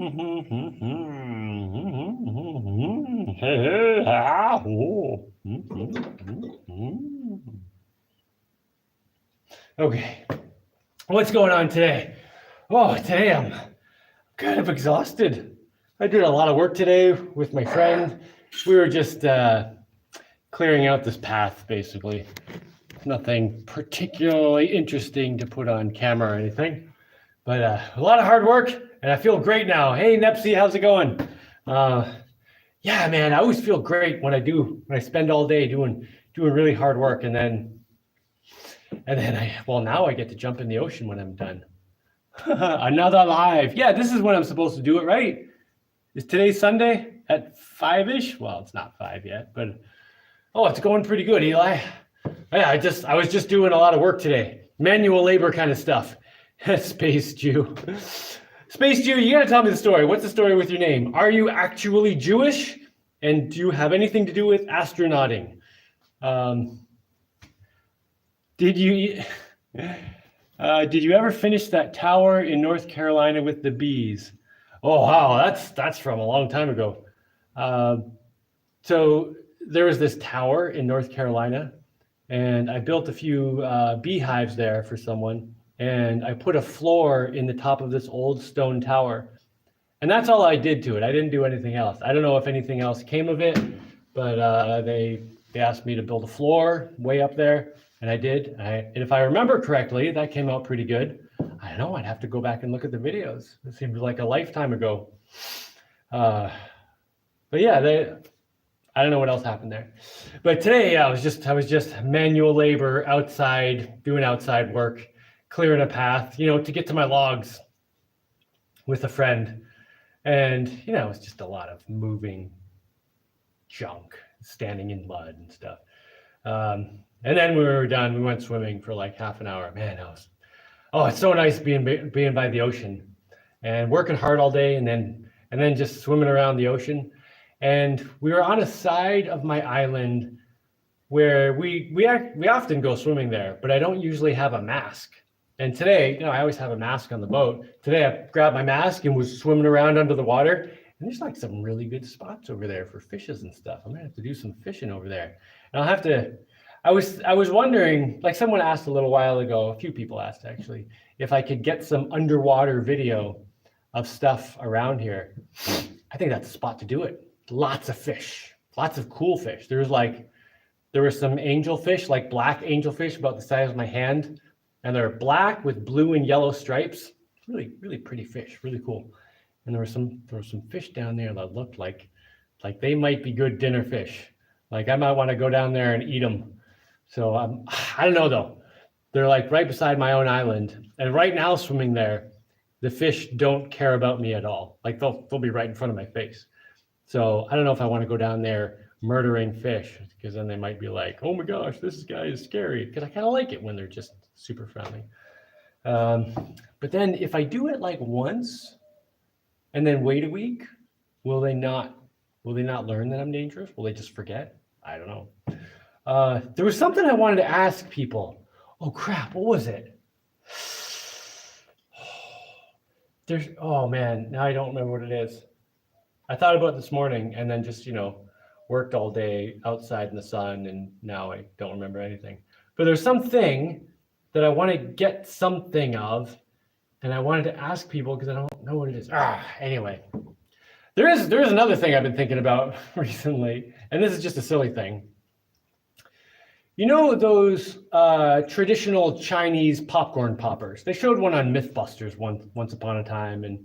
Okay, what's going on today? Oh, today I'm kind of exhausted. I did a lot of work today with my friend. We were just clearing out this path, basically. Nothing particularly interesting to put on camera or anything, but a lot of hard work, and I feel great now. Hey, Nepsy, how's it going? Yeah, man, I always feel great when I spend all day doing really hard work, and then now I get to jump in the ocean when I'm done. Another live. Yeah, this is when I'm supposed to do it, right? Is today Sunday at 5-ish? Well, it's not 5 yet, but oh, it's going pretty good, Eli. Yeah, I was just doing a lot of work today. Manual labor kind of stuff. Space Jew. Space Jew, you gotta tell me the story. What's the story with your name? Are you actually Jewish? And do you have anything to do with astronauting? Did you ever finish that tower in North Carolina with the bees? Oh wow, that's from a long time ago. So there was this tower in North Carolina, and I built a few beehives there for someone, and I put a floor in the top of this old stone tower, and that's all I did to it. I didn't do anything else. I don't know if anything else came of it, but they asked me to build a floor way up there, and I did. And if I remember correctly, that came out pretty good. I don't know. I'd have to go back and look at the videos. It seems like a lifetime ago. But yeah, I don't know what else happened there. But today, yeah, I was just manual labor outside, doing outside work, clearing a path, to get to my logs with a friend. And, it's just a lot of moving junk, standing in mud and stuff. And then we were done. We went swimming for like half an hour. Man, it's so nice being by the ocean and working hard all day, and then just swimming around the ocean. And we were on a side of my island where we often go swimming there, but I don't usually have a mask. And today, I always have a mask on the boat. Today I grabbed my mask and was swimming around under the water. And there's like some really good spots over there for fishes and stuff. I'm gonna have to do some fishing over there. And I was wondering, like someone asked a little while ago, a few people asked actually, if I could get some underwater video of stuff around here. I think that's the spot to do it. Lots of fish, lots of cool fish. There were some angelfish, like black angelfish about the size of my hand. And they're black with blue and yellow stripes. Really, really pretty fish, really cool. And there were some fish down there that looked like they might be good dinner fish. Like I might want to go down there and eat them. So I don't know though. They're like right beside my own island. And right now swimming there, the fish don't care about me at all. Like they'll be right in front of my face. So I don't know if I want to go down there murdering fish, because then they might be like, oh my gosh, this guy is scary. Because I kind of like it when they're just super friendly. But then if I do it like once and then wait a week, will they not learn that I'm dangerous? Will they just forget? I don't know. There was something I wanted to ask people. Oh crap, what was it? Oh man, now I don't remember what it is. I thought about it this morning and then just, worked all day outside in the sun, and now I don't remember anything. But there's something that I want to get something of, and I wanted to ask people because I don't know what it is. Anyway, there is another thing I've been thinking about recently, and this is just a silly thing. Those traditional Chinese popcorn poppers? They showed one on MythBusters once upon a time, and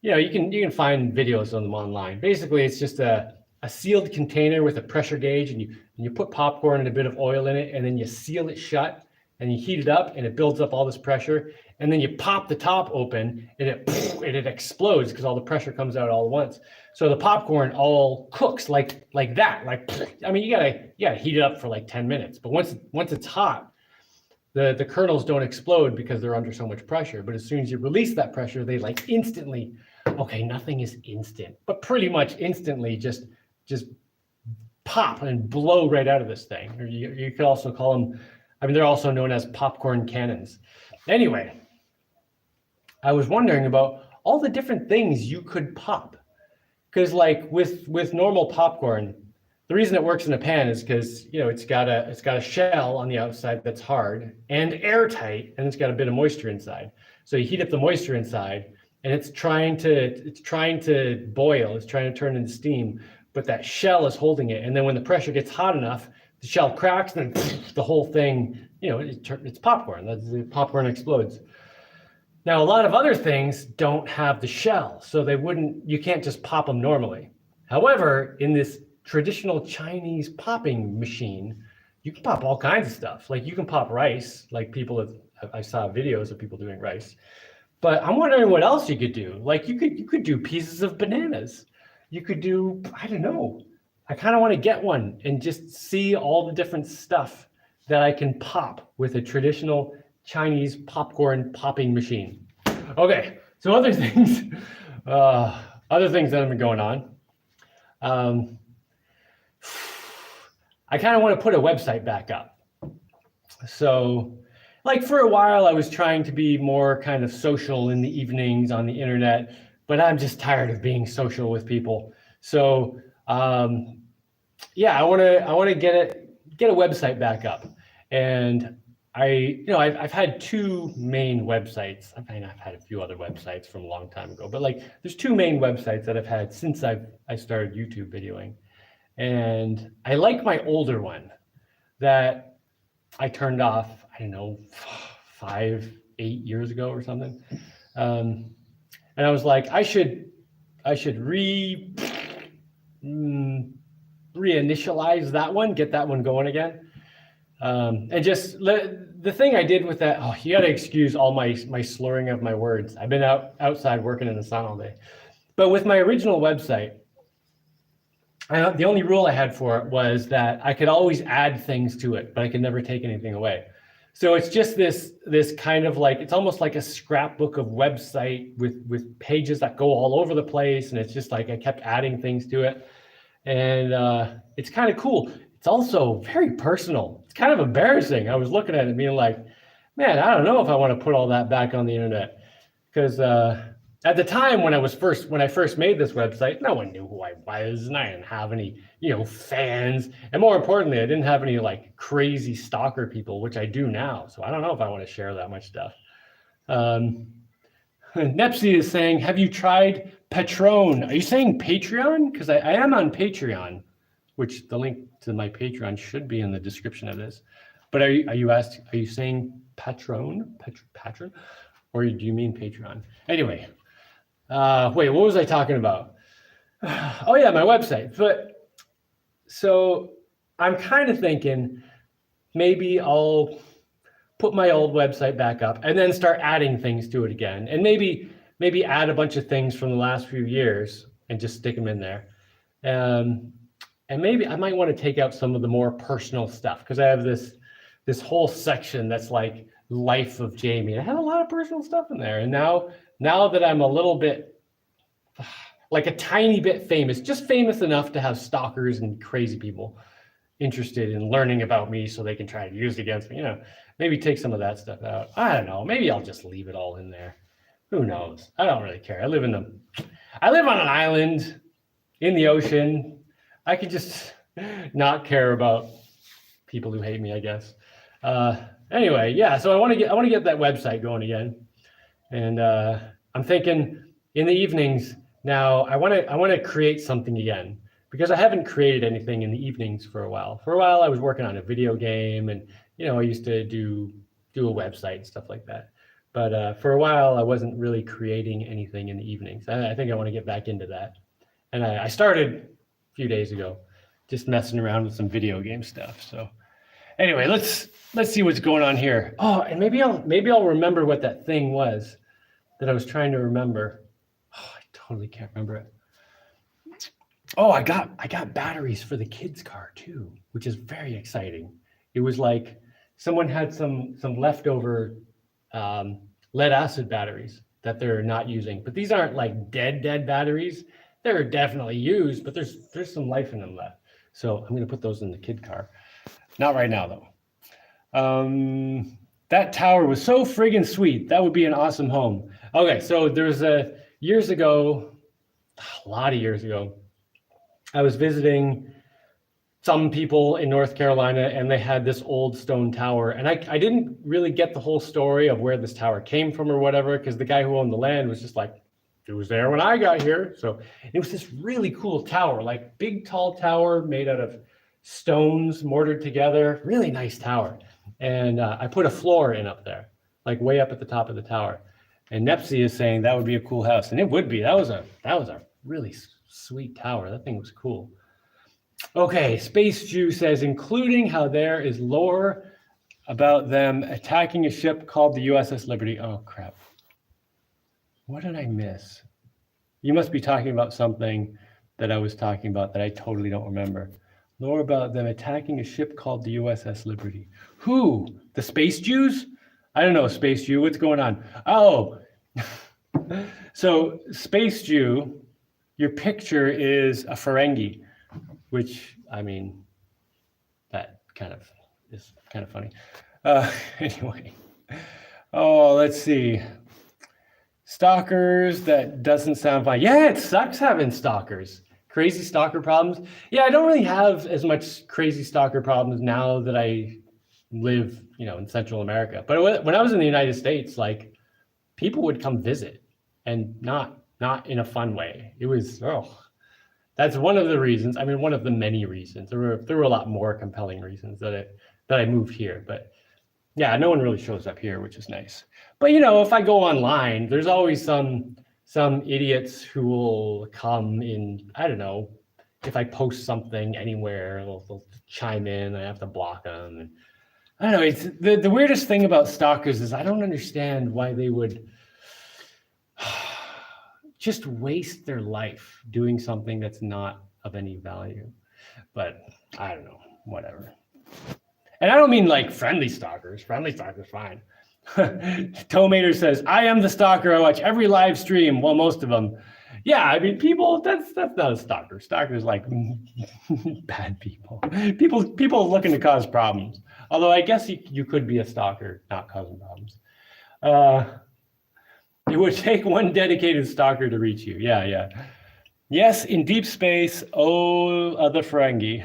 you can find videos of them online. Basically, it's just a sealed container with a pressure gauge, and you put popcorn and a bit of oil in it, and then you seal it shut, and you heat it up, and it builds up all this pressure, and then you pop the top open, and it explodes because all the pressure comes out all at once. So the popcorn all cooks like that. You gotta heat it up for like 10 minutes, but once it's hot, the kernels don't explode because they're under so much pressure. But as soon as you release that pressure, they like instantly. Okay, nothing is instant, but pretty much instantly just pop and blow right out of this thing. Or you could also call them, they're also known as popcorn cannons. Anyway, I was wondering about all the different things you could pop. Because like with normal popcorn, the reason it works in a pan is because it's got a shell on the outside that's hard and airtight, and it's got a bit of moisture inside. So you heat up the moisture inside, and it's trying to boil, it's trying to turn into steam, but that shell is holding it. And then when the pressure gets hot enough, the shell cracks, and then the whole thing, it's popcorn. The popcorn explodes. Now, a lot of other things don't have the shell, so you can't just pop them normally. However, in this traditional Chinese popping machine, you can pop all kinds of stuff. Like you can pop rice, like I saw videos of people doing rice. But I'm wondering what else you could do. Like you could do pieces of bananas. You could do, I don't know. I kind of want to get one and just see all the different stuff that I can pop with a traditional Chinese popcorn popping machine. Okay, so other things that have been going on. I kind of want to put a website back up. So like for a while, I was trying to be more kind of social in the evenings on the internet, but I'm just tired of being social with people. So yeah, I want to get a website back up. And I've had two main websites. I mean, I've had a few other websites from a long time ago, but like there's two main websites that I've had since I started YouTube videoing. And I like my older one that I turned off, I don't know, 5-8 years ago or something. And I was like, I should reinitialize that one, get that one going again. And just the thing I did with that, you got to excuse all my slurring of my words. I've been outside working in the sun all day. But with my original website, the only rule I had for it was that I could always add things to it, but I could never take anything away. So it's just this kind of like, it's almost like a scrapbook of website with pages that go all over the place. And it's just like I kept adding things to it. And it's kind of cool. It's also very personal. It's kind of embarrassing. I was looking at it being like, man, I don't know if I want to put all that back on the internet. Because at the time when I first made this website, no one knew who I was, and I didn't have any, fans. And more importantly, I didn't have any like crazy stalker people, which I do now. So I don't know if I want to share that much stuff. Nepsy is saying, have you tried Patreon? Are you saying Patreon? Because I am on Patreon, which the link to my Patreon should be in the description of this. But are you saying Patron? Patron? Or do you mean Patreon? Anyway, wait, what was I talking about? Oh yeah, my website. But so I'm kind of thinking maybe I'll put my old website back up and then start adding things to it again. And maybe add a bunch of things from the last few years and just stick them in there. And maybe I might want to take out some of the more personal stuff because I have this whole section that's like life of Jaimie. I had a lot of personal stuff in there. And now that I'm a little bit, like a tiny bit famous, just famous enough to have stalkers and crazy people interested in learning about me so they can try to use it against me, maybe take some of that stuff out. I don't know. Maybe I'll just leave it all in there. Who knows? I don't really care. I live on an island in the ocean. I could just not care about people who hate me, I guess. Anyway, yeah. So I want to get that website going again, and I'm thinking in the evenings now. I want to create something again because I haven't created anything in the evenings for a while. For a while, I was working on a video game, and I used to do a website and stuff like that. But for a while, I wasn't really creating anything in the evenings. I think I want to get back into that, and I started a few days ago, just messing around with some video game stuff. So anyway, let's see what's going on here. Oh, and maybe I'll remember what that thing was that I was trying to remember. Oh, I totally can't remember it. Oh, I got batteries for the kids' car too, which is very exciting. It was like someone had some leftover lead acid batteries that they're not using, but these aren't like dead batteries. They're definitely used, but there's some life in them left. So I'm going to put those in the kid car. Not right now though. That tower was so friggin' sweet. That would be an awesome home. Okay, so there's Years ago, a lot of years ago, I was visiting some people in North Carolina, and they had this old stone tower. And I didn't really get the whole story of where this tower came from or whatever, because the guy who owned the land was just like, it was there when I got here. So it was this really cool tower, like big, tall tower made out of stones mortared together, really nice tower. And I put a floor in up there, like way up at the top of the tower. And Nepsy is saying that would be a cool house, and it would be. That was a really sweet tower. That thing was cool. Okay, Space Jew says, including how there is lore about them attacking a ship called the USS Liberty. Oh, crap. What did I miss? You must be talking about something that I was talking about that I totally don't remember. Lore about them attacking a ship called the USS Liberty. Who? The Space Jews? I don't know, Space Jew. What's going on? Oh, so Space Jew, your picture is a Ferengi, which, I mean, that kind of is kind of funny. Anyway, oh, let's see. Stalkers, that doesn't sound fun. Yeah, it sucks having stalkers. Crazy stalker problems. Yeah, I don't really have as much crazy stalker problems now that I live, in Central America. But when I was in the United States, like, people would come visit, and not in a fun way. It was, that's one of the reasons. I mean, one of the many reasons. There were a lot more compelling reasons that I moved here. But yeah, no one really shows up here, which is nice. But if I go online, there's always some idiots who will come in. I don't know, if I post something anywhere, they'll chime in. I have to block them. And I don't know. It's the weirdest thing about stalkers is I don't understand why they would just waste their life doing something that's not of any value. But I don't know, whatever. And I don't mean like friendly stalkers. Friendly stalkers, fine. Tomater says, I am the stalker. I watch every live stream. Well, most of them. Yeah, I mean, people, that's not a stalker. Stalker's like bad people. People looking to cause problems. Although I guess you could be a stalker, not causing problems. It would take one dedicated stalker to reach you. Yeah. Yes, in deep space. Oh, the Ferengi.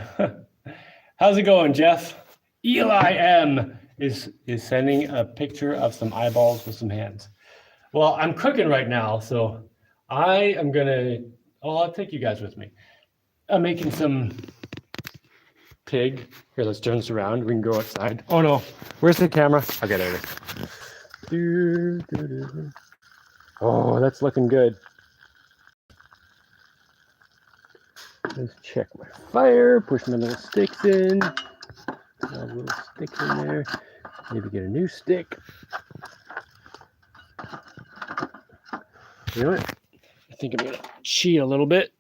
How's it going, Jeff? Eli M is sending a picture of some eyeballs with some hands. Well, I'm cooking right now, so I am gonna. Oh, I'll take you guys with me. I'm making some pig. Here, let's turn this around. We can go outside. Oh no, where's the camera? Okay, there it is. Oh, that's looking good. Let's check my fire, push my little sticks in. A little sticks in there. Maybe get a new stick. You know what? I think I'm gonna cheat a little bit.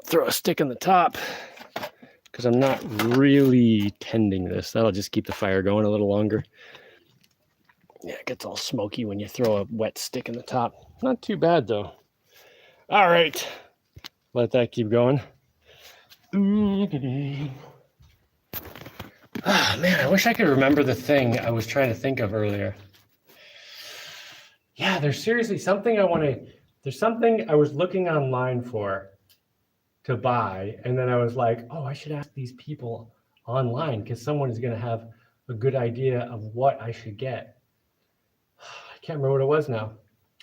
Throw a stick on the top because I'm not really tending this. That'll just keep the fire going a little longer. Yeah, it gets all smoky when you throw a wet stick in the top. Not too bad though. All right, let that keep going. Ah, man, I wish I could remember the thing I was trying to think of earlier. Yeah, there's seriously something there's something I was looking online for to buy, and then I was like, oh, I should ask these people online because someone is going to have a good idea of what I should get. I can't remember what it was now.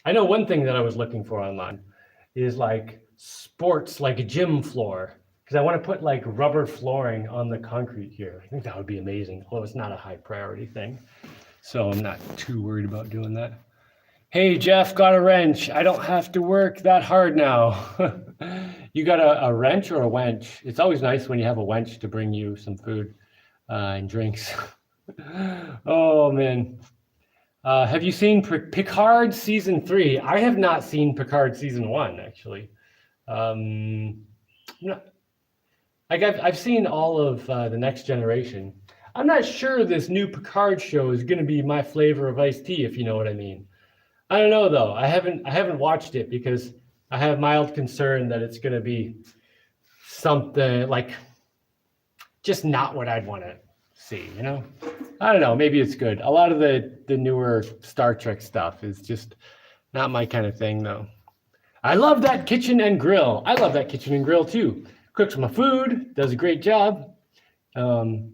I know one thing that I was looking for online is like sports, like a gym floor, because I want to put like rubber flooring on the concrete here. I think that would be amazing. Although it's not a high priority thing, so I'm not too worried about doing that. Hey, Jeff, got a wrench. I don't have to work that hard now. You got a wrench or a wench? It's always nice when you have a wench to bring you some food and drinks. Oh, man. Have you seen Picard season 3? I have not seen Picard season 1, actually. No, I've seen all of the Next Generation. I'm not sure this new Picard show is going to be my flavor of iced tea, if you know what I mean. I don't know though. I haven't watched it because I have mild concern that it's going to be something like just not what I'd want to see, I don't know, maybe it's good. A lot of the newer Star Trek stuff is just Not my kind of thing, though. I love that kitchen and grill. I love that kitchen and grill too. Cooks my food, does a great job. Um,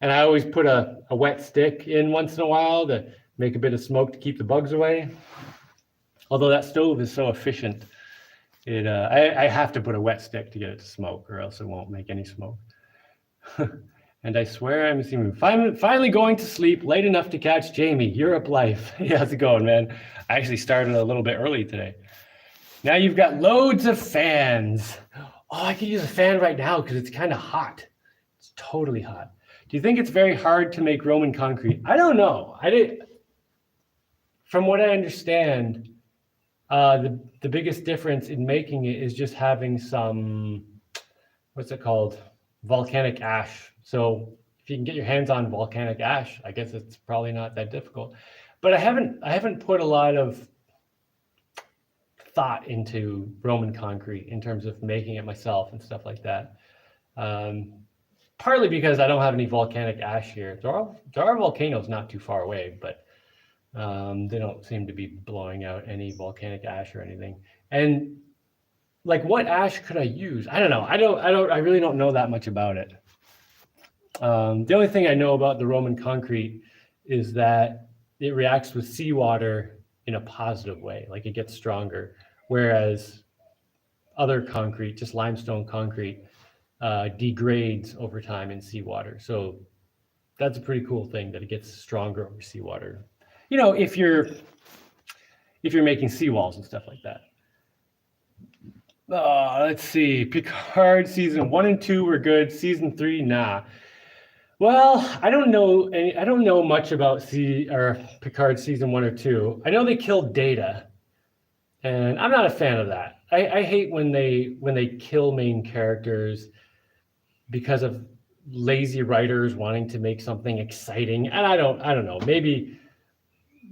and I always put a wet stick in once in a while to make a bit of smoke to keep the bugs away. Although that stove is so efficient, I have to put a wet stick to get it to smoke, or else it won't make any smoke. And I swear I'm assuming finally going to sleep late enough to catch Jaimie. Europe life. Yeah, how's it going, man? I actually started a little bit early today. Now you've got loads of fans. Oh, I could use a fan right now because it's kind of hot. It's totally hot. Do you think it's very hard to make Roman concrete? I don't know. From what I understand, the biggest difference in making it is just having some, what's it called? Volcanic ash. So if you can get your hands on volcanic ash, I guess it's probably not that difficult. But I haven't put a lot of thought into Roman concrete in terms of making it myself and stuff like that. Partly because I don't have any volcanic ash here. There are volcanoes not too far away, but they don't seem to be blowing out any volcanic ash or anything. And like, what ash could I use? I don't know. I really don't know that much about it. The only thing I know about the Roman concrete is that it reacts with seawater in a positive way, like it gets stronger, whereas other concrete, just limestone concrete, degrades over time in seawater. So that's a pretty cool thing, that it gets stronger over seawater. You know, if you're making seawalls and stuff like that. Let's see. Picard season 1 and 2 were good. Season 3, nah. Well, I don't know much about Picard season 1 or 2. I know they killed Data, and I'm not a fan of that. I hate when they kill main characters because of lazy writers wanting to make something exciting. And I don't know.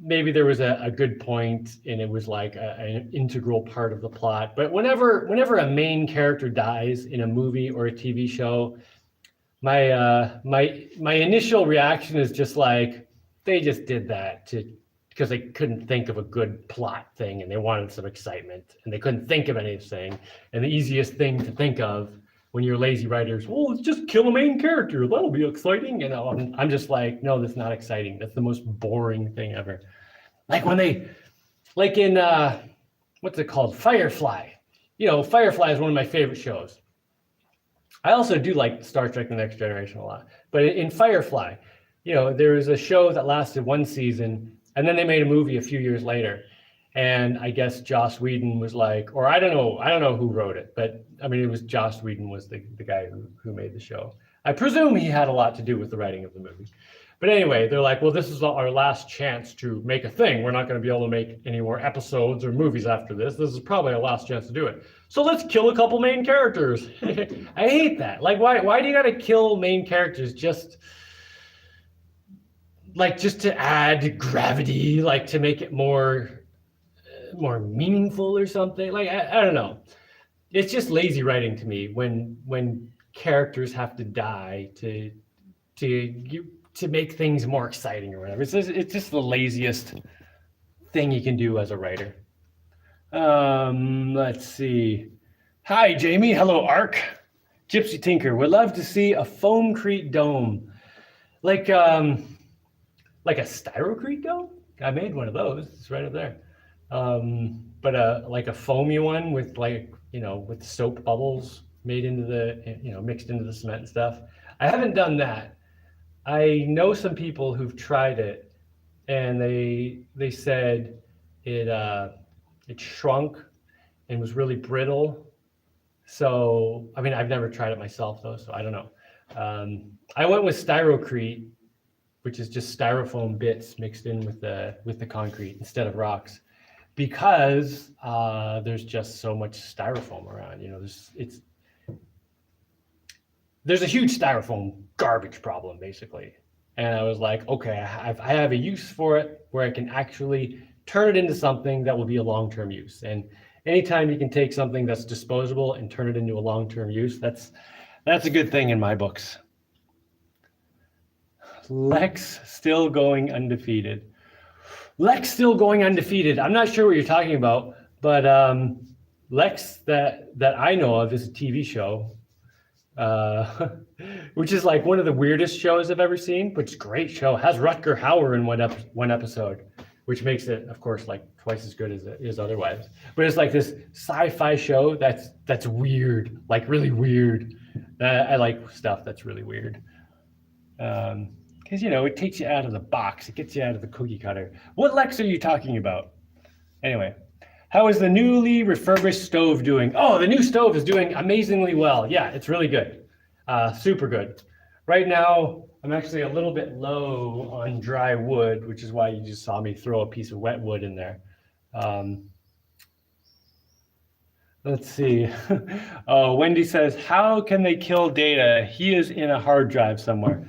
Maybe there was a good point and it was like an integral part of the plot. But whenever a main character dies in a movie or a TV show, my initial reaction is just like, they just did that because they couldn't think of a good plot thing and they wanted some excitement and they couldn't think of anything. And the easiest thing to think of when you're lazy writers, well, let's just kill a main character. That'll be exciting. And I'm just like, no, that's not exciting. That's the most boring thing ever. Like in what's it called? Firefly. You know, Firefly is one of my favorite shows. I also do like Star Trek: The Next Generation a lot. But in Firefly, you know, there was a show that lasted one season, and then they made a movie a few years later. And I guess Joss Whedon was like, or I don't know who wrote it, but I mean, it was Joss Whedon was the guy who made the show. I presume he had a lot to do with the writing of the movie. But anyway, they're like, well, this is our last chance to make a thing. We're not going to be able to make any more episodes or movies after this. This is probably our last chance to do it. So let's kill a couple main characters. I hate that. Like, why do you got to kill main characters just to add gravity, like to make it more meaningful or something? Like, I don't know. It's just lazy writing to me when characters have to die to make things more exciting or whatever. It's just the laziest thing you can do as a writer. Let's see. Hi, Jaimie. Hello, Ark. Gypsy Tinker. Would love to see a foamcrete dome, like a styrocrete dome. I made one of those. It's right up there. But like a foamy one with with soap bubbles made into mixed into the cement and stuff. I haven't done that. I know some people who've tried it, and they said it shrunk and was really brittle. So I mean, I've never tried it myself though, so I don't know. I went with styrocrete, which is just styrofoam bits mixed in with the concrete instead of rocks, because there's just so much styrofoam around. You know, there's a huge styrofoam garbage problem, basically. And I was like, okay, I have a use for it where I can actually turn it into something that will be a long-term use. And anytime you can take something that's disposable and turn it into a long-term use, that's a good thing in my books. Lex still going undefeated. Lex still going undefeated. I'm not sure what you're talking about, but Lex that I know of is a TV show, uh, which is like one of the weirdest shows I've ever seen, but it's a great show. It has Rutger Hauer in one episode, which makes it, of course, like twice as good as it is otherwise. But it's like this sci-fi show that's weird, like really weird. I like stuff that's really weird. Because it takes you out of the box. It gets you out of the cookie cutter. What Lex are you talking about? Anyway, how is the newly refurbished stove doing? Oh, the new stove is doing amazingly well. Yeah, it's really good. Super good. Right now, I'm actually a little bit low on dry wood, which is why you just saw me throw a piece of wet wood in there. Let's see. Oh, Wendy says, how can they kill Data? He is in a hard drive somewhere.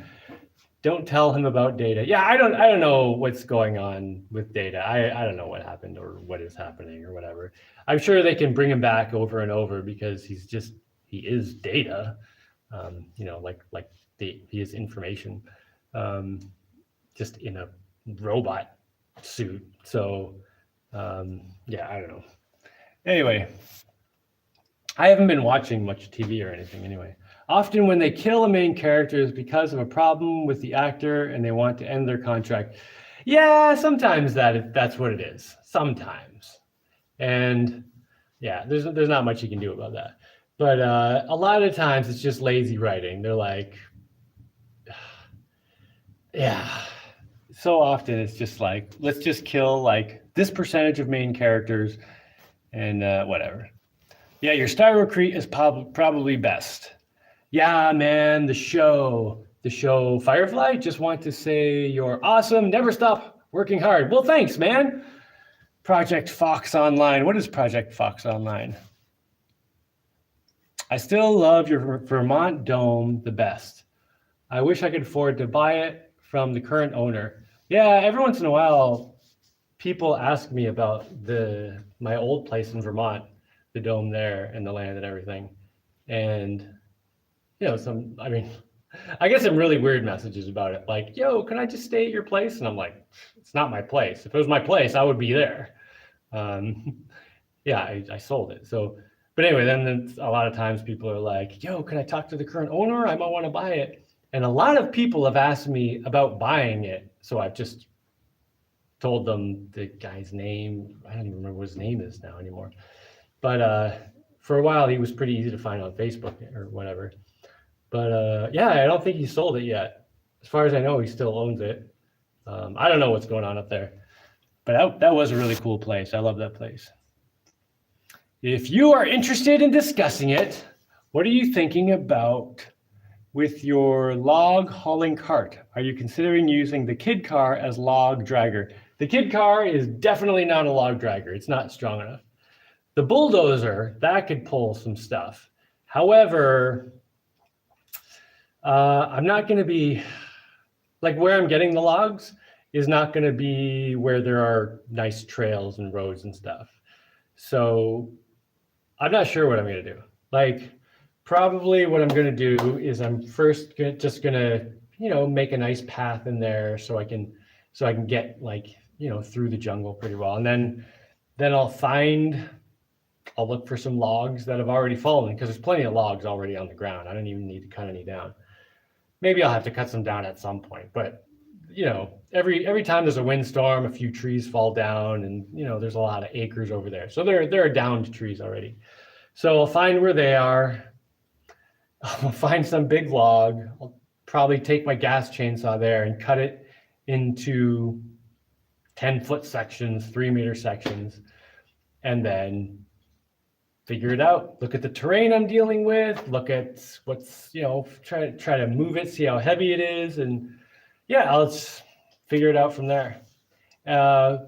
Don't tell him about Data. Yeah, I don't know what's going on with Data. I don't know what happened or what is happening or whatever. I'm sure they can bring him back over and over because he is Data. He is information, just in a robot suit. So yeah, I don't know. Anyway, I haven't been watching much TV or anything anyway. Often when they kill a main character is because of a problem with the actor and they want to end their contract. Yeah, sometimes that's what it is. Sometimes. And yeah, there's not much you can do about that. But a lot of times it's just lazy writing. They're like, yeah. So often it's just like, let's just kill like this percentage of main characters and whatever. Yeah, your Styrocrete is probably best. Yeah, man, the show Firefly, just want to say you're awesome. Never stop working hard. Well, thanks, man. Project Fox Online. What is Project Fox Online? I still love your Vermont Dome the best. I wish I could afford to buy it from the current owner. Yeah, every once in a while, people ask me about my old place in Vermont, the dome there and the land and everything. And I get some really weird messages about it. Like, yo, can I just stay at your place? And I'm like, it's not my place. If it was my place, I would be there. Yeah, I sold it. So, but anyway, then a lot of times people are like, yo, can I talk to the current owner? I might want to buy it. And a lot of people have asked me about buying it. So I've just told them the guy's name. I don't even remember what his name is now anymore. But for a while, he was pretty easy to find on Facebook or whatever. But yeah, I don't think he sold it yet. As far as I know, he still owns it. I don't know what's going on up there. But that was a really cool place. I love that place. If you are interested in discussing it, what are you thinking about with your log hauling cart? Are you considering using the kid car as log dragger? The kid car is definitely not a log dragger. It's not strong enough. The bulldozer, that could pull some stuff. However, I'm not going to be, like where I'm getting the logs is not going to be where there are nice trails and roads and stuff. So I'm not sure what I'm going to do. Like probably what I'm going to do is I'm first just going to, make a nice path in there so I can get like, through the jungle pretty well. And then I'll look for some logs that have already fallen because there's plenty of logs already on the ground. I don't even need to cut any down. Maybe I'll have to cut some down at some point, but every time there's a windstorm, a few trees fall down, and there's a lot of acres over there. So there are downed trees already. So I'll find where they are. I'll find some big log. I'll probably take my gas chainsaw there and cut it into 10-foot sections, 3-meter sections, and then figure it out. Look at the terrain I'm dealing with. Look at what's, try to move it, see how heavy it is. And yeah, I'll just figure it out from there.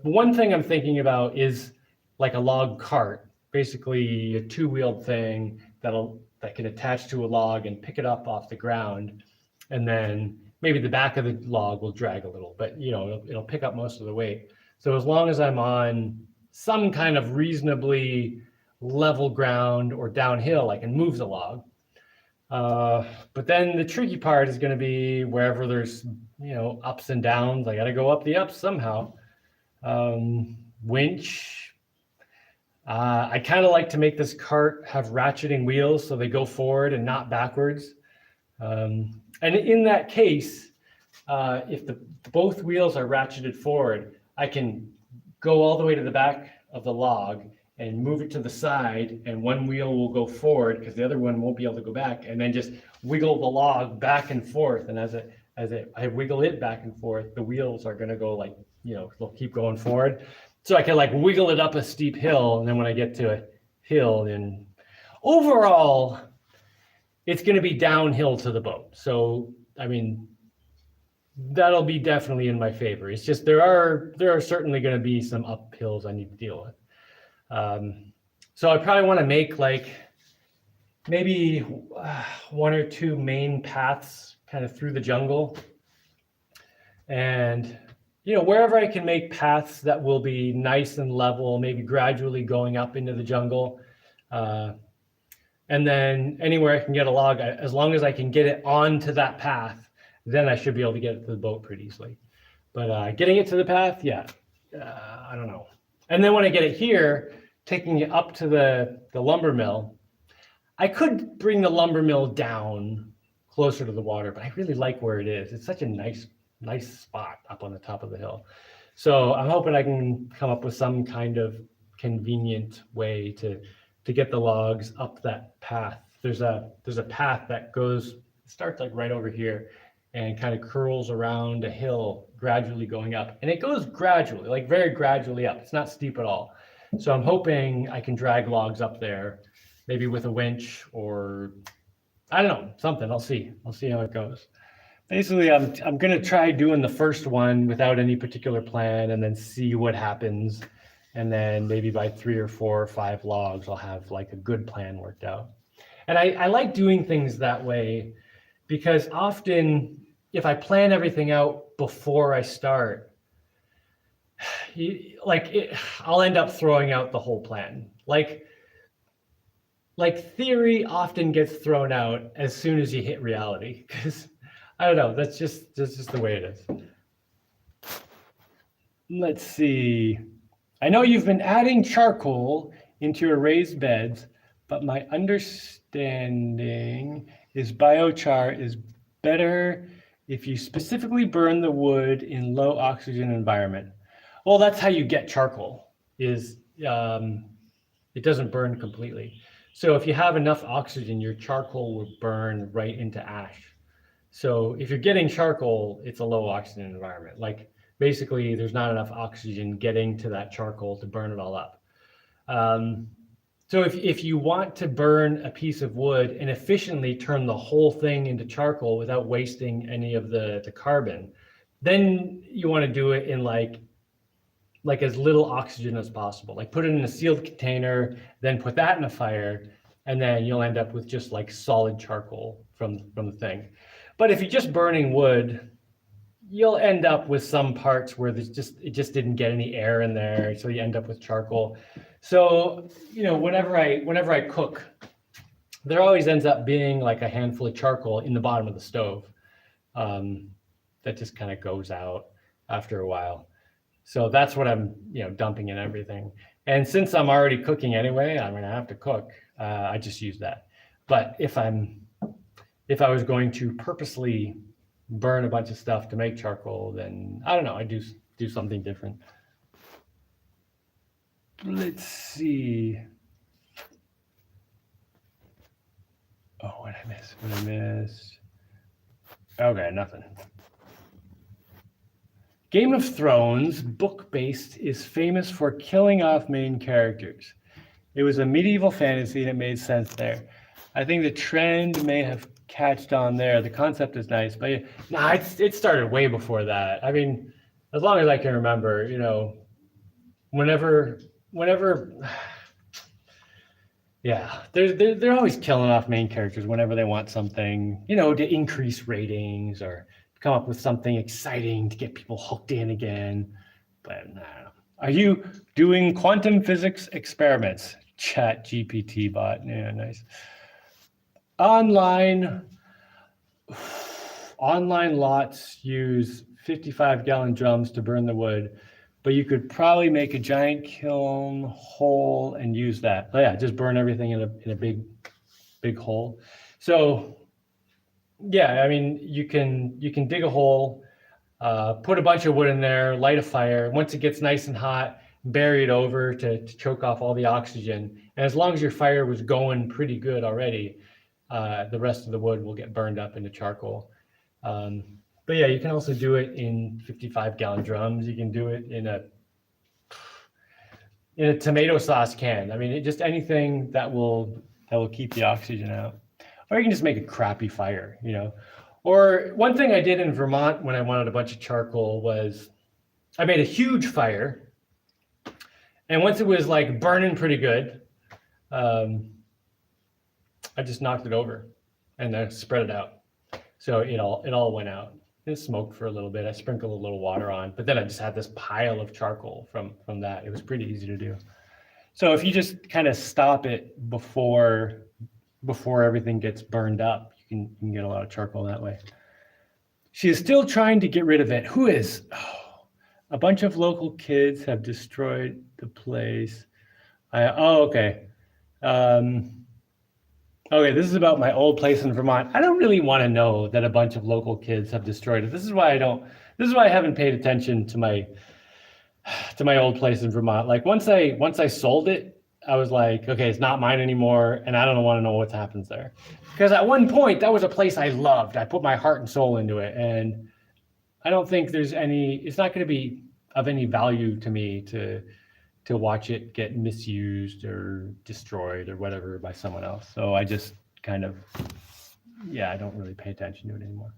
One thing I'm thinking about is like a log cart, basically a 2-wheeled thing that can attach to a log and pick it up off the ground. And then maybe the back of the log will drag a little, but it'll pick up most of the weight. So as long as I'm on some kind of reasonably level ground or downhill, I can move the log. But then the tricky part is going to be wherever there's, ups and downs. I got to go up the ups somehow. Winch. I kind of like to make this cart have ratcheting wheels so they go forward and not backwards. And in that case, if both wheels are ratcheted forward, I can go all the way to the back of the log and move it to the side, and one wheel will go forward because the other one won't be able to go back, and then just wiggle the log back and forth. And I wiggle it back and forth, the wheels are going to go like, they'll keep going forward. So I can like wiggle it up a steep hill, and then when I get to a hill, then overall, it's going to be downhill to the boat. So, I mean, that'll be definitely in my favor. It's just there are certainly going to be some uphills I need to deal with. So I probably want to make like maybe one or two main paths kind of through the jungle. And, wherever I can make paths that will be nice and level, maybe gradually going up into the jungle. And then anywhere I can get a log, as long as I can get it onto that path, then I should be able to get it to the boat pretty easily. But getting it to the path, yeah, I don't know. And then when I get it here, taking it up to the lumber mill, I could bring the lumber mill down closer to the water, but I really like where it is. It's such a nice spot up on the top of the hill. So I'm hoping I can come up with some kind of convenient way to get the logs up that path. There's a path that starts like right over here and kind of curls around a hill, gradually going up. And it goes gradually, like very gradually up. It's not steep at all. So I'm hoping I can drag logs up there, maybe with a winch or I don't know, something. I'll see how it goes. Basically, I'm gonna try doing the first one without any particular plan and then see what happens. And then maybe by 3 or 4 or 5 logs, I'll have like a good plan worked out. And I like doing things that way because often if I plan everything out before I start, I'll end up throwing out the whole plan. Like theory often gets thrown out as soon as you hit reality because I don't know, that's just the way it is. Let's see. I know you've been adding charcoal into your raised beds, but my understanding is biochar is better if you specifically burn the wood in low oxygen environment. Well, that's how you get charcoal, is it doesn't burn completely. So if you have enough oxygen, your charcoal will burn right into ash. So if you're getting charcoal, it's a low oxygen environment. Like basically there's not enough oxygen getting to that charcoal to burn it all up. So if you want to burn a piece of wood and efficiently turn the whole thing into charcoal without wasting any of the carbon, then you want to do it in like as little oxygen as possible. Like put it in a sealed container, then put that in a fire, and then you'll end up with just like solid charcoal from the thing. But if you're just burning wood, you'll end up with some parts where it just didn't get any air in there, so you end up with charcoal. So whenever I cook, there always ends up being like a handful of charcoal in the bottom of the stove that just kind of goes out after a while. So that's what I'm dumping in everything. And since I'm already cooking anyway, I'm gonna have to cook. I just use that. But if I was going to purposely burn a bunch of stuff to make charcoal, then I don't know, I do something different. Let's see. Oh, what did I miss? Okay, nothing. Game of Thrones, book-based, is famous for killing off main characters. It was a medieval fantasy and it made sense there. I think the trend may have catched on there. The concept is nice, but it started way before that. I mean, as long as I can remember, whenever yeah, they're always killing off main characters whenever they want something, to increase ratings or come up with something exciting to get people hooked in again. But I don't know. Are you doing quantum physics experiments? Chat GPT bot. Yeah, nice. Online lots use 55-gallon drums to burn the wood. but you could probably make a giant kiln hole and use that. Oh yeah, just burn everything in a big hole. So yeah, I mean, you can dig a hole, put a bunch of wood in there, light a fire. Once it gets nice and hot, bury it over to choke off all the oxygen. And as long as your fire was going pretty good already, the rest of the wood will get burned up into charcoal. But yeah, you can also do it in 55-gallon drums. You can do it in a tomato sauce can. I mean, just anything that will keep the oxygen out. Or you can just make a crappy fire, you know. Or one thing I did in Vermont when I wanted a bunch of charcoal was I made a huge fire. And once it was like burning pretty good, I just knocked it over and then spread it out. So it all went out. It smoked for a little bit. I sprinkled a little water on, but then I just had this pile of charcoal from that. It was pretty easy to do. So if you just kind of stop it before everything gets burned up, you can get a lot of charcoal that way. She is still trying to get rid of it. Who is? Oh, a bunch of local kids have destroyed the place. Okay. Okay, this is about my old place in Vermont. I don't really want to know that a bunch of local kids have destroyed it. This is why I haven't paid attention to my old place in Vermont. Like once I sold it, I was like, okay, it's not mine anymore, and I don't want to know what happens there. Because at one point, that was a place I loved. I put my heart and soul into it, and I don't think it's not going to be of any value to me to watch it get misused or destroyed or whatever by someone else. So I just kind of, I don't really pay attention to it anymore.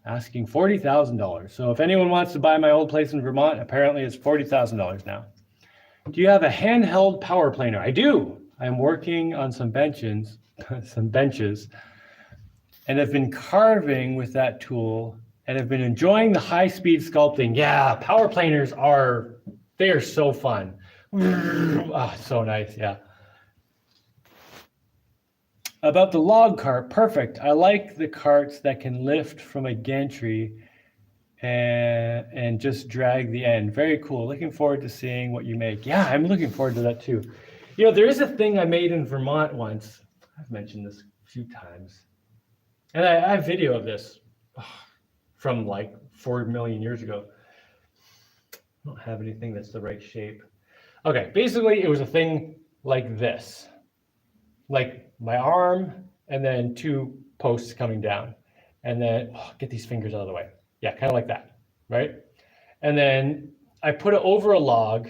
Asking $40,000. So if anyone wants to buy my old place in Vermont, apparently it's $40,000 now. Do you have a handheld power planer? I do. I'm working on some benches, and have been carving with that tool and have been enjoying the high-speed sculpting. Yeah, power planers they are so fun. Oh, so nice, yeah. About the log cart, perfect. I like the carts that can lift from a gantry and just drag the end. Very cool. Looking forward to seeing what you make. Yeah, I'm looking forward to that too. You know, there is a thing I made in Vermont once. I've mentioned this a few times. And I have video of this from like 4 million years ago. I don't have anything that's the right shape. Okay, basically it was a thing like this. Like my arm and then 2 posts coming down. And then, get these fingers out of the way. Yeah, kind of like that, right? And then I put it over a log,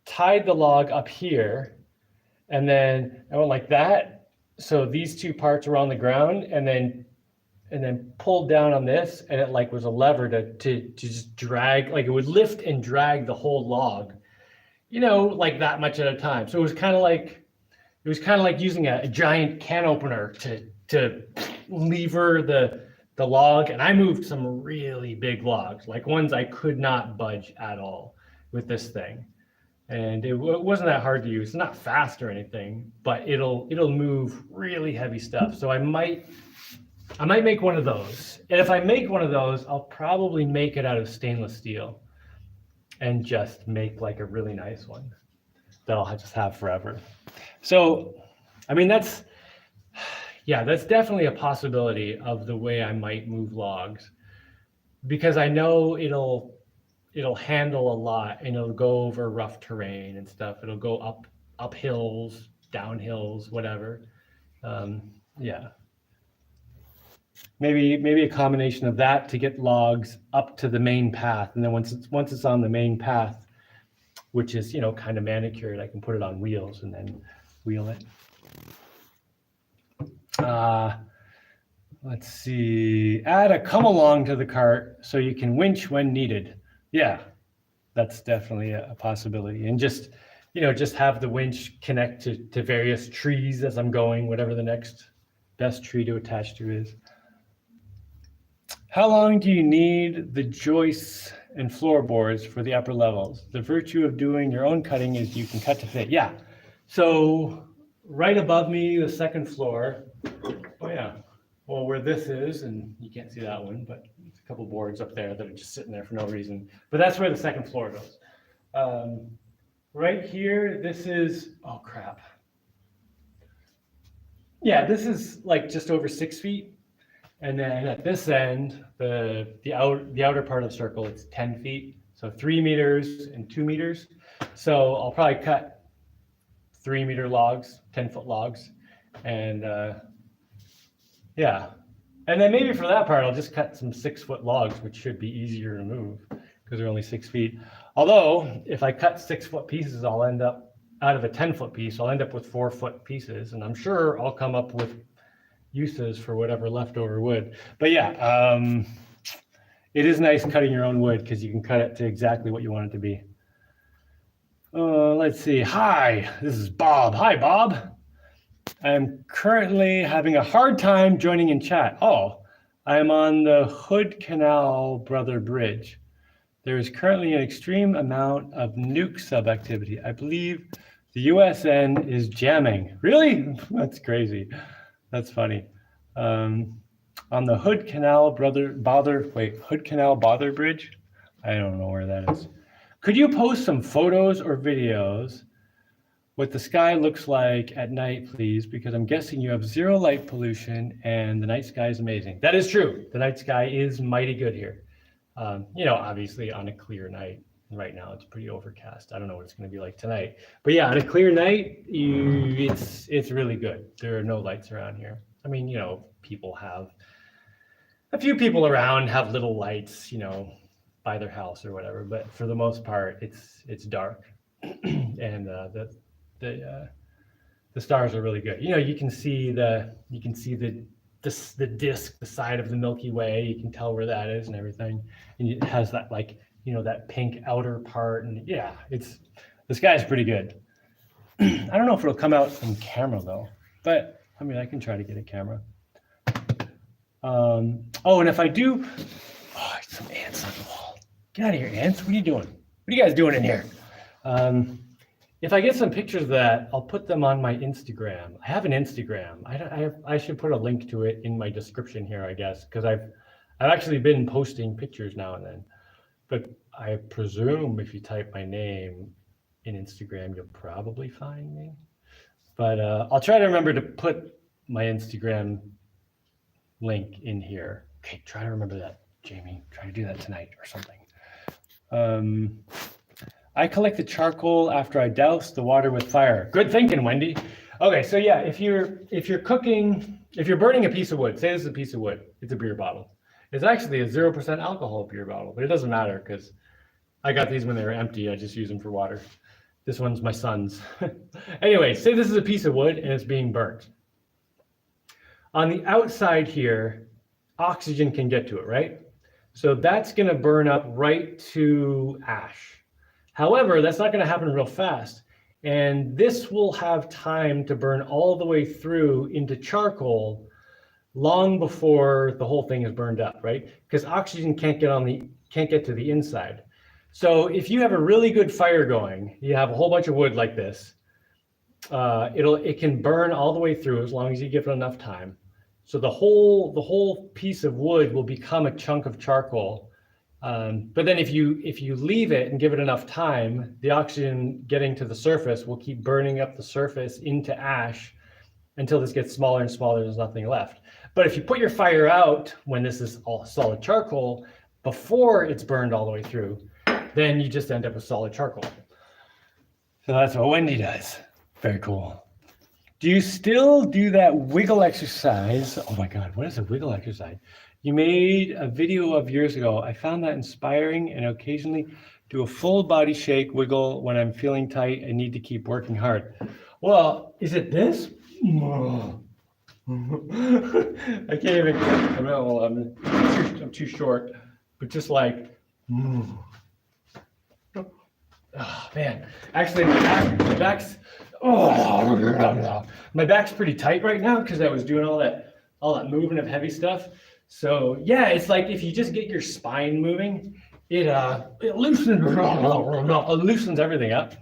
tied the log up here, and then I went like that. So these 2 parts are on the ground, and then pulled down on this, and it like was a lever to just drag, like it would lift and drag the whole log, like that much at a time. So it was kind of like using a giant can opener to lever the log. And I moved some really big logs, like ones I could not budge at all with this thing. And it wasn't that hard to use. It's not fast or anything, but it'll move really heavy stuff. So I might make one of those. And if I make one of those, I'll probably make it out of stainless steel and just make like a really nice one that I'll just have forever. So, I mean, that's definitely a possibility of the way I might move logs, because I know it'll handle a lot, and it'll go over rough terrain and stuff. It'll go up hills, down hills, whatever. Maybe a combination of that to get logs up to the main path, and then once it's on the main path, which is kind of manicured, I can put it on wheels and then wheel it. Let's see. Add a come along to the cart so you can winch when needed. Yeah, that's definitely a possibility. And just have the winch connect to various trees as I'm going, whatever the next best tree to attach to is. How long do you need the joists and floorboards for the upper levels? The virtue of doing your own cutting is you can cut to fit. Yeah. So right above me, the second floor. Oh yeah. Well, where this is, and you can't see that one, but it's couple boards up there that are just sitting there for no reason. But that's where the second floor goes. Right here, this is, oh crap. Yeah, this is like just over 6 feet. And then at this end, the outer part of the circle, it's 10 feet. So 3 meters and 2 meters. So I'll probably cut 3-meter logs, 10-foot logs. And yeah. And then maybe for that part, I'll just cut some 6-foot logs, which should be easier to move because they're only 6 feet. Although if I cut 6-foot pieces, I'll end up out of a 10-foot piece, I'll end up with 4-foot pieces. And I'm sure I'll come up with uses for whatever leftover wood. But yeah, it is nice cutting your own wood because you can cut it to exactly what you want it to be. Let's see. Hi, this is Bob. Hi, Bob. I'm currently having a hard time joining in chat. Oh, I'm on the Hood Canal Brother Bridge. There is currently an extreme amount of nuke sub-activity. I believe the USN is jamming. Really? That's crazy. That's funny. On the Hood Canal Hood Canal Bother Bridge? I don't know where that is. Could you post some photos or videos what the sky looks like at night, please? Because I'm guessing you have zero light pollution and the night sky is amazing. That is true. The night sky is mighty good here. You know, obviously on a clear night. Right now it's pretty overcast. I don't know what it's going to be like tonight. But yeah, on a clear night, it's really good. There are no lights around here. I mean, you know, a few people around have little lights, you know, by their house or whatever. But for the most part, it's dark, and the stars are really good. You know, you can see the disk, the side of the Milky Way. You can tell where that is and everything, and it has that, like, you know, that pink outer part, and yeah, the sky's pretty good. I don't know if it'll come out on camera though, but I mean, I can try to get a camera. Oh, and if I do, some ants on the wall. Get out of here, ants. What are you doing? What are you guys doing in here? If I get some pictures of that, I'll put them on my Instagram. I have an Instagram. I should put a link to it in my description here, I guess, because I've actually been posting pictures now and then. But I presume if you type my name in Instagram, you'll probably find me. But I'll try to remember to put my Instagram link in here. Okay, try to remember that, Jaimie. Try to do that tonight or something. I collected charcoal after I doused the water with fire. Good thinking, Wendy. Okay, so yeah, if you're burning a piece of wood, say this is a piece of wood, it's a beer bottle. It's actually a 0% alcohol beer bottle, but it doesn't matter because I got these when they were empty. I just use them for water. This one's my son's. Anyway, say this is a piece of wood and it's being burnt. On the outside here, oxygen can get to it, right? So that's going to burn up right to ash. However, that's not going to happen real fast. And this will have time to burn all the way through into charcoal long before the whole thing is burned up, right? Because oxygen can't get to the inside. So if you have a really good fire going, you have a whole bunch of wood like this, it can burn all the way through as long as you give it enough time. So the whole piece of wood will become a chunk of charcoal. But then if you leave it and give it enough time, the oxygen getting to the surface will keep burning up the surface into ash until this gets smaller and smaller. There's nothing left. But if you put your fire out when this is all solid charcoal before it's burned all the way through, then you just end up with solid charcoal. So that's what Wendy does. Very cool. Do you still do that wiggle exercise? Oh my God, what is a wiggle exercise? You made a video of years ago. I found that inspiring and occasionally do a full body shake wiggle when I'm feeling tight and need to keep working hard. Well, is it this? I can't even, I'm too short, but just like, oh man, actually my back's pretty tight right now because I was doing all that moving of heavy stuff. So yeah, it's like if you just get your spine moving, it loosens everything up,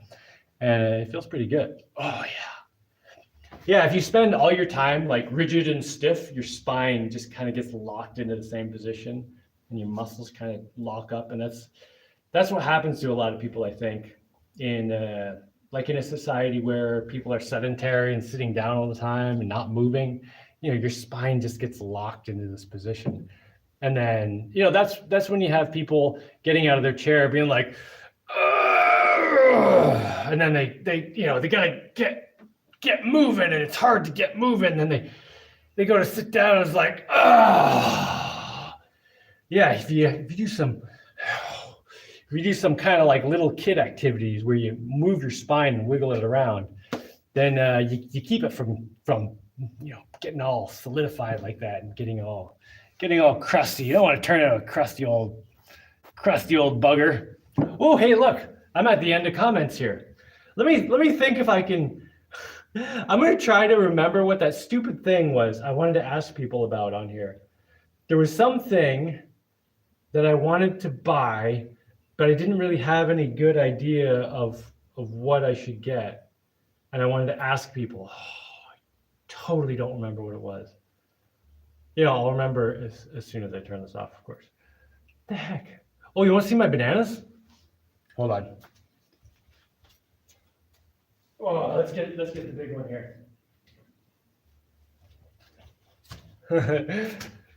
and it feels pretty good. Oh yeah. Yeah, if you spend all your time like rigid and stiff, your spine just kind of gets locked into the same position. and your muscles kind of lock up, and that's what happens to a lot of people, I think, in like in a society where people are sedentary and sitting down all the time and not moving. Your spine just gets locked into this position. And then, that's when you have people getting out of their chair being like, "Ugh," and then they gotta get moving, and it's hard to get moving. And then they go to sit down, and it's like, ah, yeah. If you do some kind of like little kid activities where you move your spine and wiggle it around, then you keep it from getting all solidified like that and getting all crusty. You don't want to turn into a crusty old bugger. Oh, hey, look, I'm at the end of comments here. Let me think if I can. I'm going to try to remember what that stupid thing was I wanted to ask people about on here. There was something that I wanted to buy, but I didn't really have any good idea of what I should get. And I wanted to ask people. I totally don't remember what it was. I'll remember as soon as I turn this off, of course. The heck? Oh, you want to see my bananas? Hold on. Oh, let's get the big one here.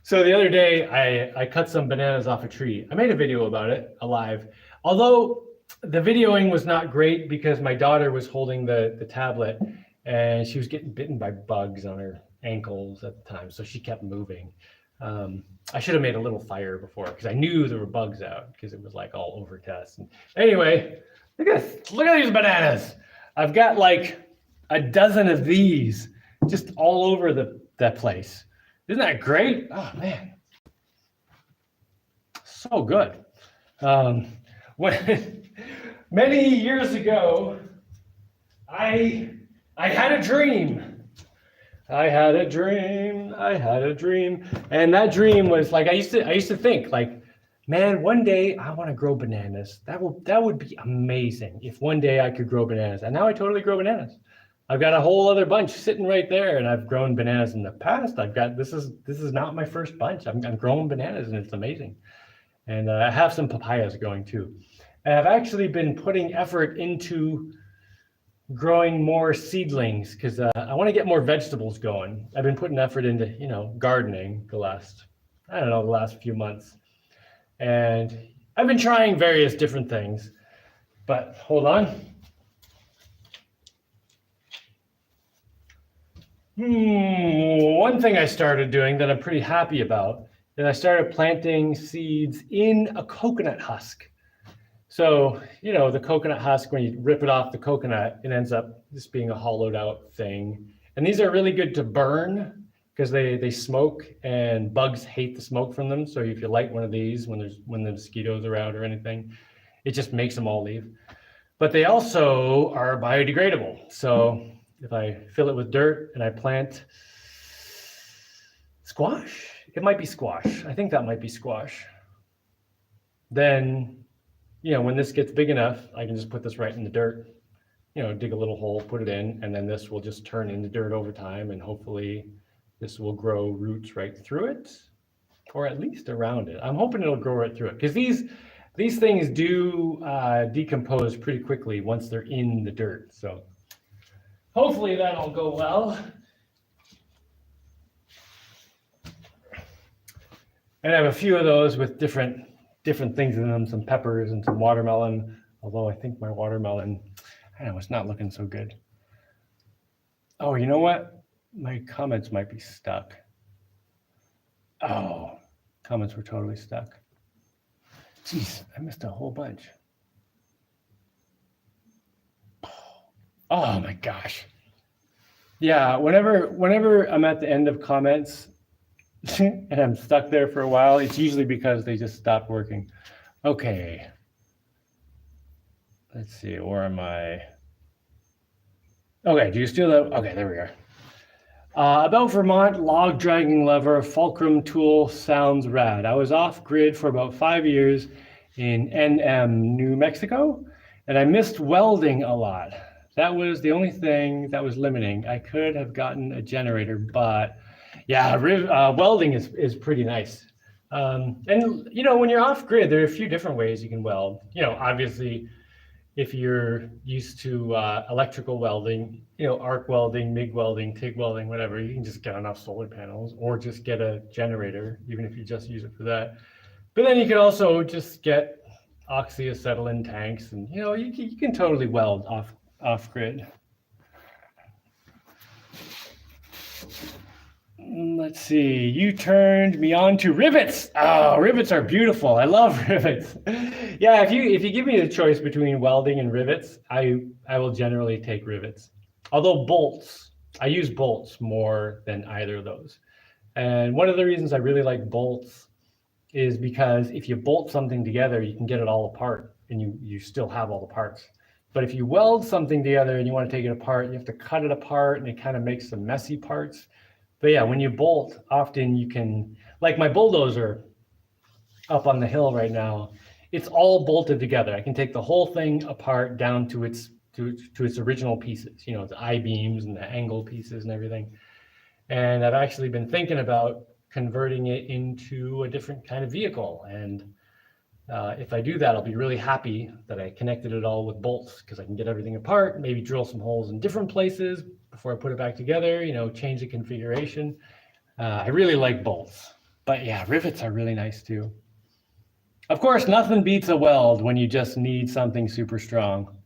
So the other day, I cut some bananas off a tree. I made a video about it, live. Although the videoing was not great because my daughter was holding the tablet and she was getting bitten by bugs on her ankles at the time, so she kept moving. I should have made a little fire before because I knew there were bugs out because it was like all overcast. And anyway, look at these bananas. I've got like a dozen of these just all over that place. Isn't that great? Oh man, so good. When many years ago, I had a dream. I had a dream. And that dream was like, I used to think like, man, one day I want to grow bananas. That would be amazing if one day I could grow bananas. And now I totally grow bananas. I've got a whole other bunch sitting right there, and I've grown bananas in the past. This is not my first bunch. I'm growing bananas, and it's amazing. And I have some papayas going too. And I've actually been putting effort into growing more seedlings because I want to get more vegetables going. I've been putting effort into, gardening the last few months. And I've been trying various different things, but hold on. One thing I started doing that I'm pretty happy about is I started planting seeds in a coconut husk. So, the coconut husk, when you rip it off the coconut, it ends up just being a hollowed out thing. And these are really good to burn because they smoke, and bugs hate the smoke from them. So if you light one of these when the mosquitoes are out or anything, it just makes them all leave. But they also are biodegradable. So if I fill it with dirt and I plant squash, it might be squash. I think that might be squash. Then, when this gets big enough, I can just put this right in the dirt, dig a little hole, put it in, and then this will just turn into dirt over time, and hopefully this will grow roots right through it, or at least around it. I'm hoping it'll grow right through it, because these things do decompose pretty quickly once they're in the dirt. So hopefully that'll go well. And I have a few of those with different things in them, some peppers and some watermelon, although I think my watermelon, it's not looking so good. Oh, you know what? My comments might be stuck. Oh, comments were totally stuck. Jeez, I missed a whole bunch. Oh my gosh. Yeah, whenever I'm at the end of comments and I'm stuck there for a while, it's usually because they just stopped working. Okay. Let's see, where am I? Okay, do you still have? Okay, there we are. About Vermont log dragging lever fulcrum tool sounds rad. I was off grid for about 5 years in NM, New Mexico, and I missed welding a lot. That was the only thing that was limiting. I could have gotten a generator, but yeah, welding is pretty nice. And when you're off grid, there are a few different ways you can weld. Obviously, if you're used to electrical welding, arc welding, MIG welding, TIG welding, whatever, you can just get enough solar panels or just get a generator, even if you just use it for that. But then you can also just get oxyacetylene tanks, and you can totally weld off grid. Let's see. You turned me on to rivets. Oh, rivets are beautiful. I love rivets. Yeah, if you give me the choice between welding and rivets, I will generally take rivets. Although bolts, I use bolts more than either of those. And one of the reasons I really like bolts is because if you bolt something together, you can get it all apart and you still have all the parts. But if you weld something together and you want to take it apart, you have to cut it apart and it kind of makes some messy parts. But yeah, when you bolt, often you can, like my bulldozer up on the hill right now, it's all bolted together. I can take the whole thing apart down to its original pieces, the I-beams and the angle pieces and everything. And I've actually been thinking about converting it into a different kind of vehicle. And if I do that, I'll be really happy that I connected it all with bolts, because I can get everything apart, maybe drill some holes in different places before I put it back together, change the configuration. I really like bolts, but yeah, rivets are really nice too. Of course, nothing beats a weld when you just need something super strong.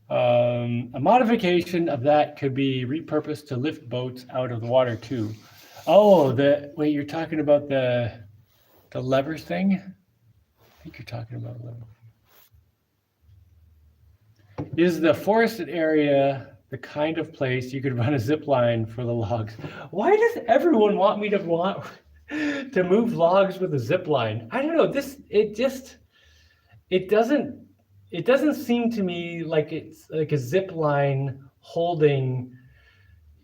A modification of that could be repurposed to lift boats out of the water too. Oh, wait, you're talking about the levers thing? I think you're talking about levers. Is the forested area the kind of place you could run a zip line for the logs? Why does everyone want me to move logs with a zip line? I don't know. It doesn't seem to me like it's like a zip line holding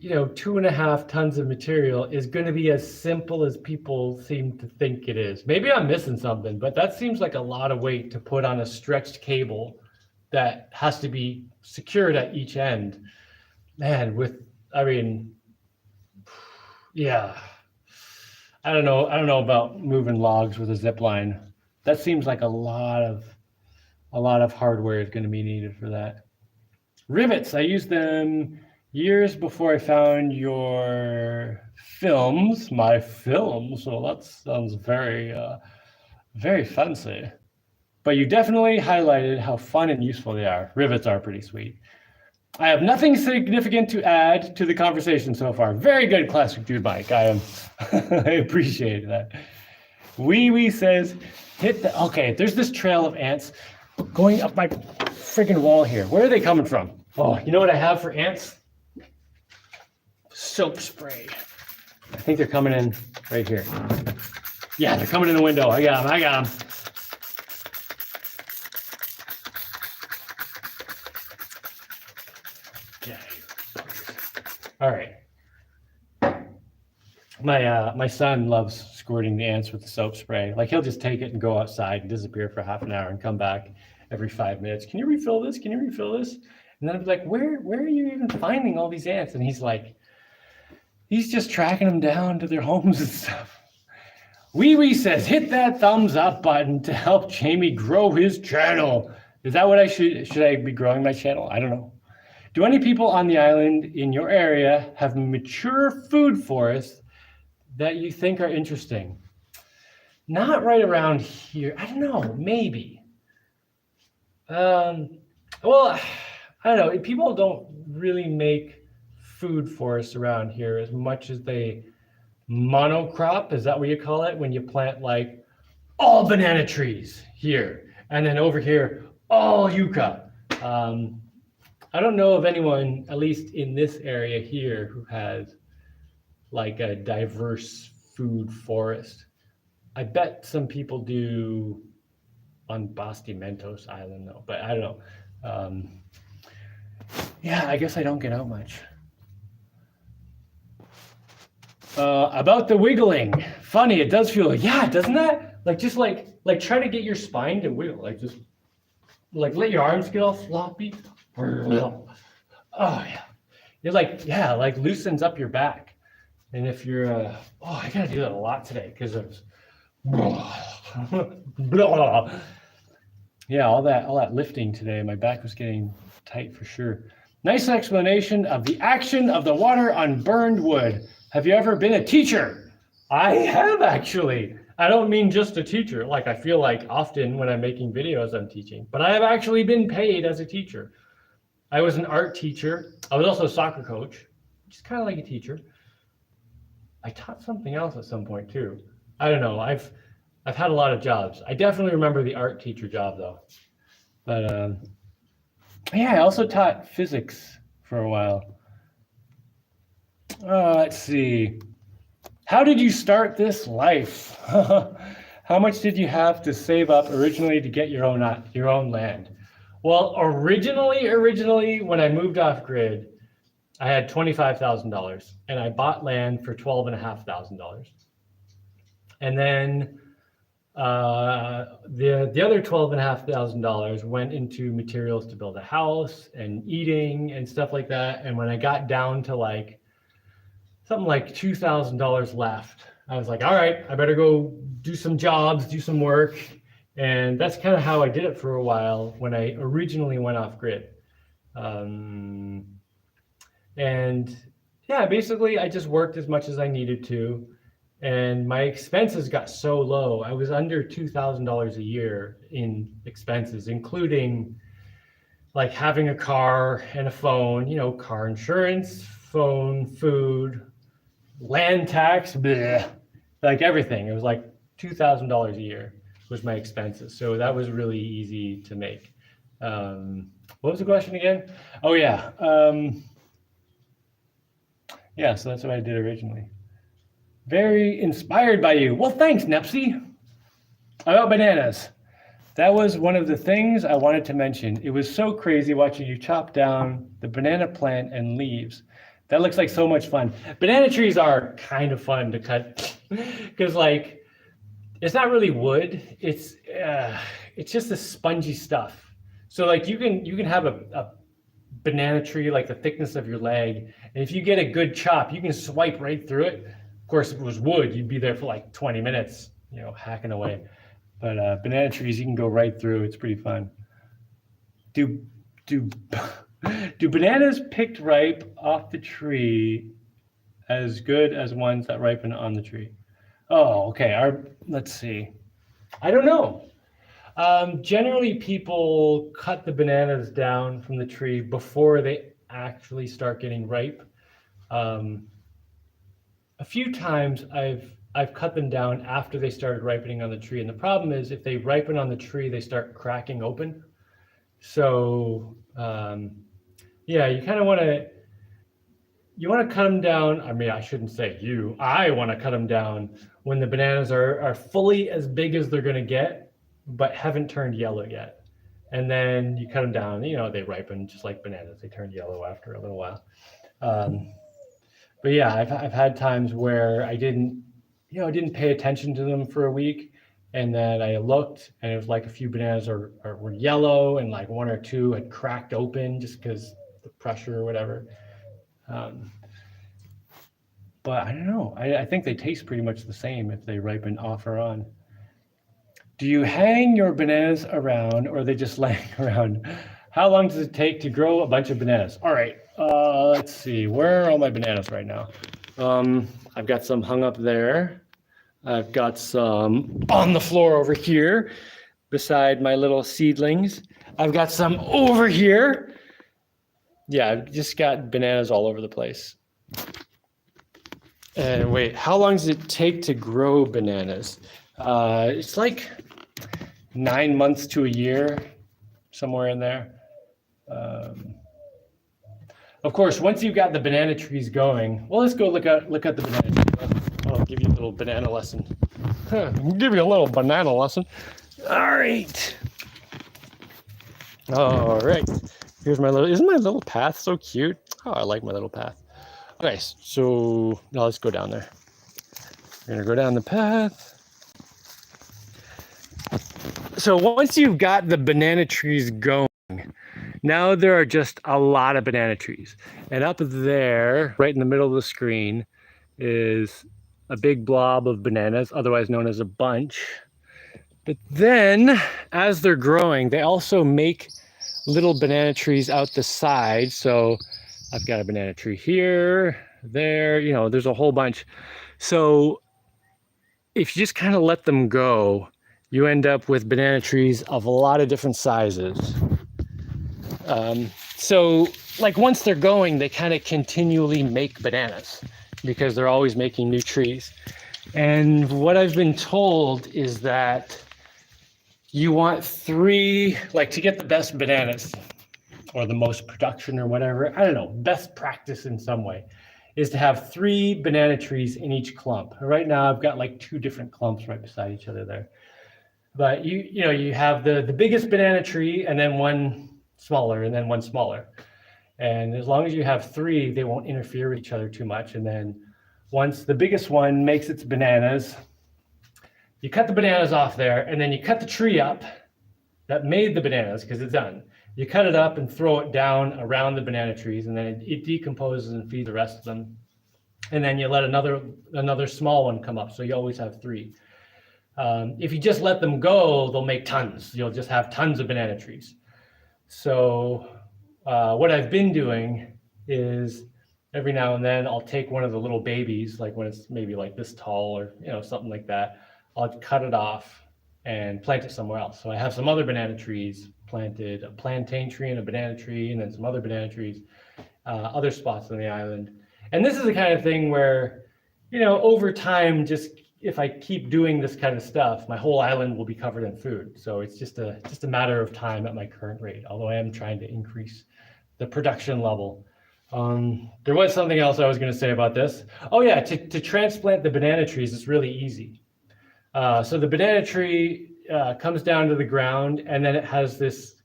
2.5 tons of material is going to be as simple as people seem to think it is. Maybe I'm missing something, but that seems like a lot of weight to put on a stretched cable that has to be secured at each end. Man, yeah, I don't know about moving logs with a zip line. That seems like a lot of hardware is going to be needed for that. Rivets, I used them years before I found my films. Well, that sounds very, very fancy. But you definitely highlighted how fun and useful they are. Rivets are pretty sweet. I have nothing significant to add to the conversation so far. Very good, Classic Dude Mike. I appreciate that. Wee says, okay, there's this trail of ants going up my freaking wall here. Where are they coming from? Oh, you know what I have for ants? Soap spray. I think they're coming in right here. Yeah, they're coming in the window. I got them. All right. My son loves squirting the ants with the soap spray. Like, he'll just take it and go outside and disappear for half an hour and come back every 5 minutes. Can you refill this? Can you refill this? And then I'd be like, where are you even finding all these ants? And he's like, he's just tracking them down to their homes and stuff. Wee says, hit that thumbs up button to help Jaimie grow his channel. Is that what should I be growing my channel? I don't know. Do any people on the island in your area have mature food forests that you think are interesting? Not right around here. I don't know, maybe. Well, I don't know. People don't really make food forests around here as much as they monocrop. Is that what you call it? When you plant like all banana trees here, and then over here, all yucca. I don't know of anyone, at least in this area here, who has like a diverse food forest. I bet some people do on Bastimentos Island though, but I don't know. Yeah, I guess I don't get out much. About the wiggling, funny, it does feel like, yeah, doesn't that? Like, just like try to get your spine to wiggle, like just like let your arms get all floppy. Oh yeah, it like loosens up your back. And if you're I gotta do that a lot today because Yeah, all that lifting today. My back was getting tight for sure. Nice explanation of the action of the water on burned wood. Have you ever been a teacher? I have actually. I don't mean just a teacher. Like I feel like often when I'm making videos, I'm teaching, but I have actually been paid as a teacher. I was an art teacher. I was also a soccer coach, which is kind of like a teacher. I taught something else at some point too. I don't know. I've had a lot of jobs. I definitely remember the art teacher job though. But yeah, I also taught physics for a while. Let's see. How did you start this life? How much did you have to save up originally to get your own land? Well, originally, when I moved off grid, I had $25,000 and I bought land for $12,500. And then the other $12,500 went into materials to build a house and eating and stuff like that. And when I got down to like something like $2,000 left, I was like, all right, I better go do some jobs, do some work. And that's kind of how I did it for a while when I originally went off grid. And yeah, basically I just worked as much as I needed to. And my expenses got so low. I was under $2,000 a year in expenses, including like having a car and a phone, you know, car insurance, phone, food, land tax, bleh, like everything. It was like $2,000 a year was my expenses. So that was really easy to make. What was the question again? Oh yeah. Yeah, so that's what I did originally. Very inspired by you. Well, thanks, Nepsy. About bananas. That was one of the things I wanted to mention. It was so crazy watching you chop down the banana plant and leaves. That looks like so much fun. Banana trees are kind of fun to cut because like, it's not really wood. It's just the spongy stuff. So like you can have a banana tree like the thickness of your leg. And if you get a good chop, you can swipe right through it. Of course, if it was wood, you'd be there for like 20 minutes, you know, hacking away. But banana trees, you can go right through. It's pretty fun. Do bananas picked ripe off the tree as good as ones that ripen on the tree? Oh, okay. Let's see. I don't know. Generally, people cut the bananas down from the tree before they actually start getting ripe. A few times I've cut them down after they started ripening on the tree, and the problem is if they ripen on the tree, they start cracking open. So yeah, you kind of want to cut them down. I mean, I shouldn't say you. I want to cut them down when the bananas are fully as big as they're going to get, but haven't turned yellow yet. And then you cut them down. You know, they ripen just like bananas. They turn yellow after a little while. But yeah, I've had times where I didn't pay attention to them for a week, and then I looked, and it was like a few bananas were yellow, and like one or two had cracked open just because the pressure or whatever. But I don't know. I think they taste pretty much the same if they ripen off or on. Do you hang your bananas around, or are they just laying around? How long does it take to grow a bunch of bananas? All right, let's see. Where are all my bananas right now? I've got some hung up there. I've got some on the floor over here beside my little seedlings. I've got some over here. Yeah, I've just got bananas all over the place. And wait, how long does it take to grow bananas? It's like 9 months to a year, somewhere in there. Of course, once you've got the banana trees going, well, let's go look at the banana trees. I'll give you a little banana lesson. I'll give you a little banana lesson. All right. All right. Here's isn't my little path so cute? Oh, I like my little path. Okay, so now let's go down there. We're gonna go down the path. So once you've got the banana trees going, now there are just a lot of banana trees. And up there, right in the middle of the screen, is a big blob of bananas, otherwise known as a bunch. But then as they're growing, they also make little banana trees out the side. So I've got a banana tree here, there, you know, there's a whole bunch. So if you just kind of let them go, you end up with banana trees of a lot of different sizes. So like once they're going, they kind of continually make bananas because they're always making new trees. And what I've been told is that you want 3, like to get the best bananas or the most production or whatever, I don't know, best practice in some way, is to have 3 banana trees in each clump. Right now I've got like 2 different clumps right beside each other there. But you know, you have the biggest banana tree and then one smaller and then one smaller. And as long as you have 3, they won't interfere with each other too much. And then once the biggest one makes its bananas, you cut the bananas off there and then you cut the tree up that made the bananas because it's done. You cut it up and throw it down around the banana trees, and then it decomposes and feeds the rest of them. And then you let another small one come up. So you always have 3. If you just let them go, they'll make tons. You'll just have tons of banana trees. So what I've been doing is every now and then I'll take one of the little babies, like when it's maybe like this tall or, you know, something like that. I'll cut it off and plant it somewhere else. So I have some other banana trees planted, a plantain tree and a banana tree, and then some other banana trees, other spots on the island. And this is the kind of thing where, you know, over time, just if I keep doing this kind of stuff, my whole island will be covered in food. So it's just a matter of time at my current rate, although I am trying to increase the production level. There was something else I was going to say about this. Oh yeah, to transplant the banana trees, it's really easy. So the banana tree comes down to the ground, and then it has this,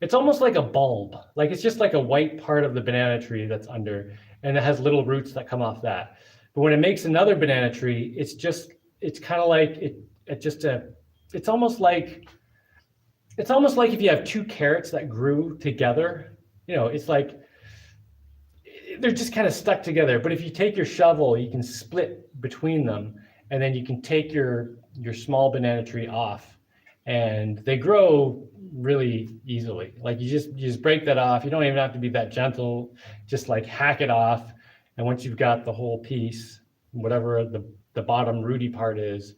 it's almost like a bulb. Like it's just like a white part of the banana tree that's under, and it has little roots that come off that. But when it makes another banana tree, it's kind of like it's almost like if you have 2 carrots that grew together, you know, it's like they're just kind of stuck together. But if you take your shovel, you can split between them, and then you can take your small banana tree off, and they grow really easily. Like you just break that off. You don't even have to be that gentle, just like hack it off. And once you've got the whole piece, whatever the bottom rooty part is,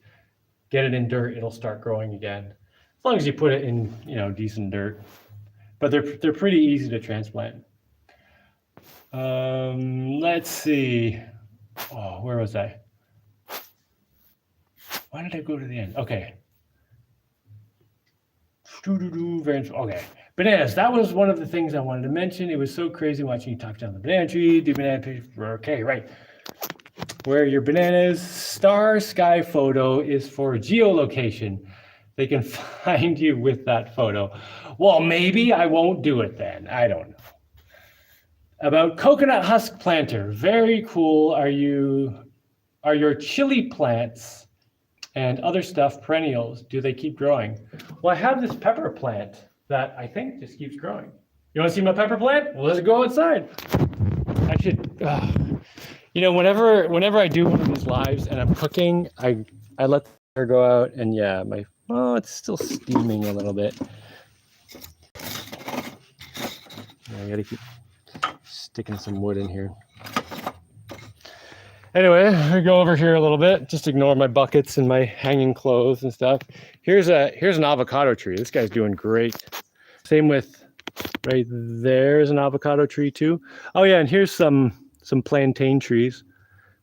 get it in dirt, it'll start growing again. As long as you put it in, you know, decent dirt. But they're pretty easy to transplant. Let's see. Oh, where was I? Why did I go to the end? Okay. Okay. Bananas. That was one of the things I wanted to mention. It was so crazy watching you talk down the banana tree, do banana picture. Okay, right. Where your bananas, star sky photo is for geolocation. They can find you with that photo. Well, maybe I won't do it then. I don't know. About coconut husk planter. Very cool. Are your chili plants and other stuff perennials? Do they keep growing? Well, I have this pepper plant that I think just keeps growing. You want to see my pepper plant? Well, let's go outside. I should, you know, whenever I do one of these lives and I'm cooking, I let her go out, and yeah, it's still steaming a little bit. I gotta keep sticking some wood in here. Anyway, I go over here a little bit. Just ignore my buckets and my hanging clothes and stuff. Here's an avocado tree. This guy's doing great. Same with right there's an avocado tree too. Oh yeah, and here's some plantain trees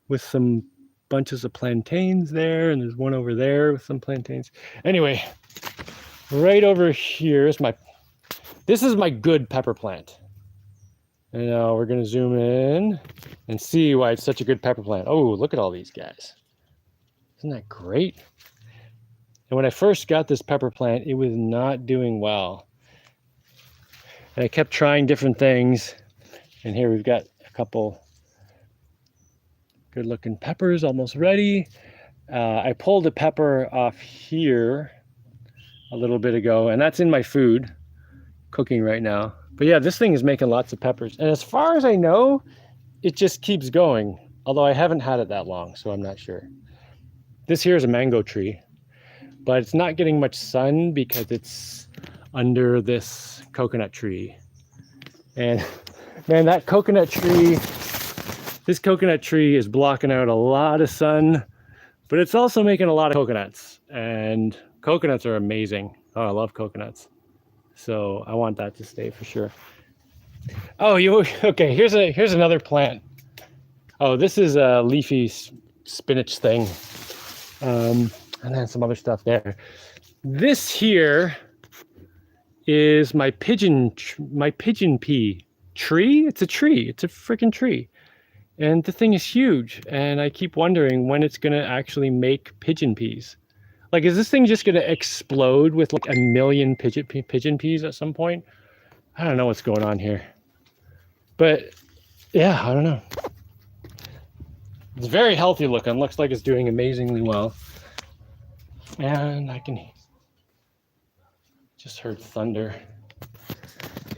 with some bunches of plantains there, and there's one over there with some plantains. Anyway, right over here is this is my good pepper plant. And now we're gonna zoom in and see why it's such a good pepper plant. Oh, look at all these guys. Isn't that great? And when I first got this pepper plant, it was not doing well. And I kept trying different things. And here we've got a couple good looking peppers almost ready. I pulled a pepper off here a little bit ago, and that's in my food, cooking right now. But yeah, this thing is making lots of peppers. And as far as I know, it just keeps going. although I haven't had it that long, so I'm not sure. This here is a mango tree, but it's not getting much sun because it's under this coconut tree. And man, that coconut tree, this coconut tree is blocking out a lot of sun, but it's also making a lot of coconuts, and coconuts are amazing. Oh, I love coconuts. So I want that to stay for sure. Oh, okay, here's another plant. Oh, this is a leafy spinach thing. And then some other stuff there. This here is my pigeon pea tree. It's a tree. It's a freaking tree. And the thing is huge. And I keep wondering when it's going to actually make pigeon peas. Like, is this thing just going to explode with like a million pigeon peas at some point? I don't know what's going on here. But yeah, I don't know. It's very healthy looking. Looks like it's doing amazingly well. And I can just heard thunder.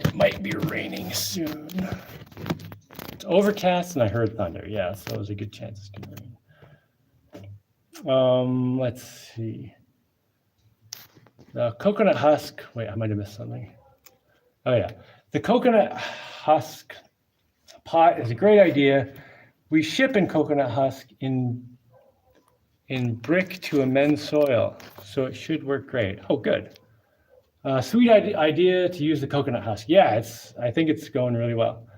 It might be raining soon. It's overcast and I heard thunder. Yeah, so there's a good chance it's gonna rain. Let's see. The coconut husk. Wait, I might have missed something. Oh yeah, the coconut husk pot is a great idea. We ship in coconut husk in brick to amend soil, so it should work great. Oh, good. Sweet idea to use the coconut husk. Yeah, I think it's going really well.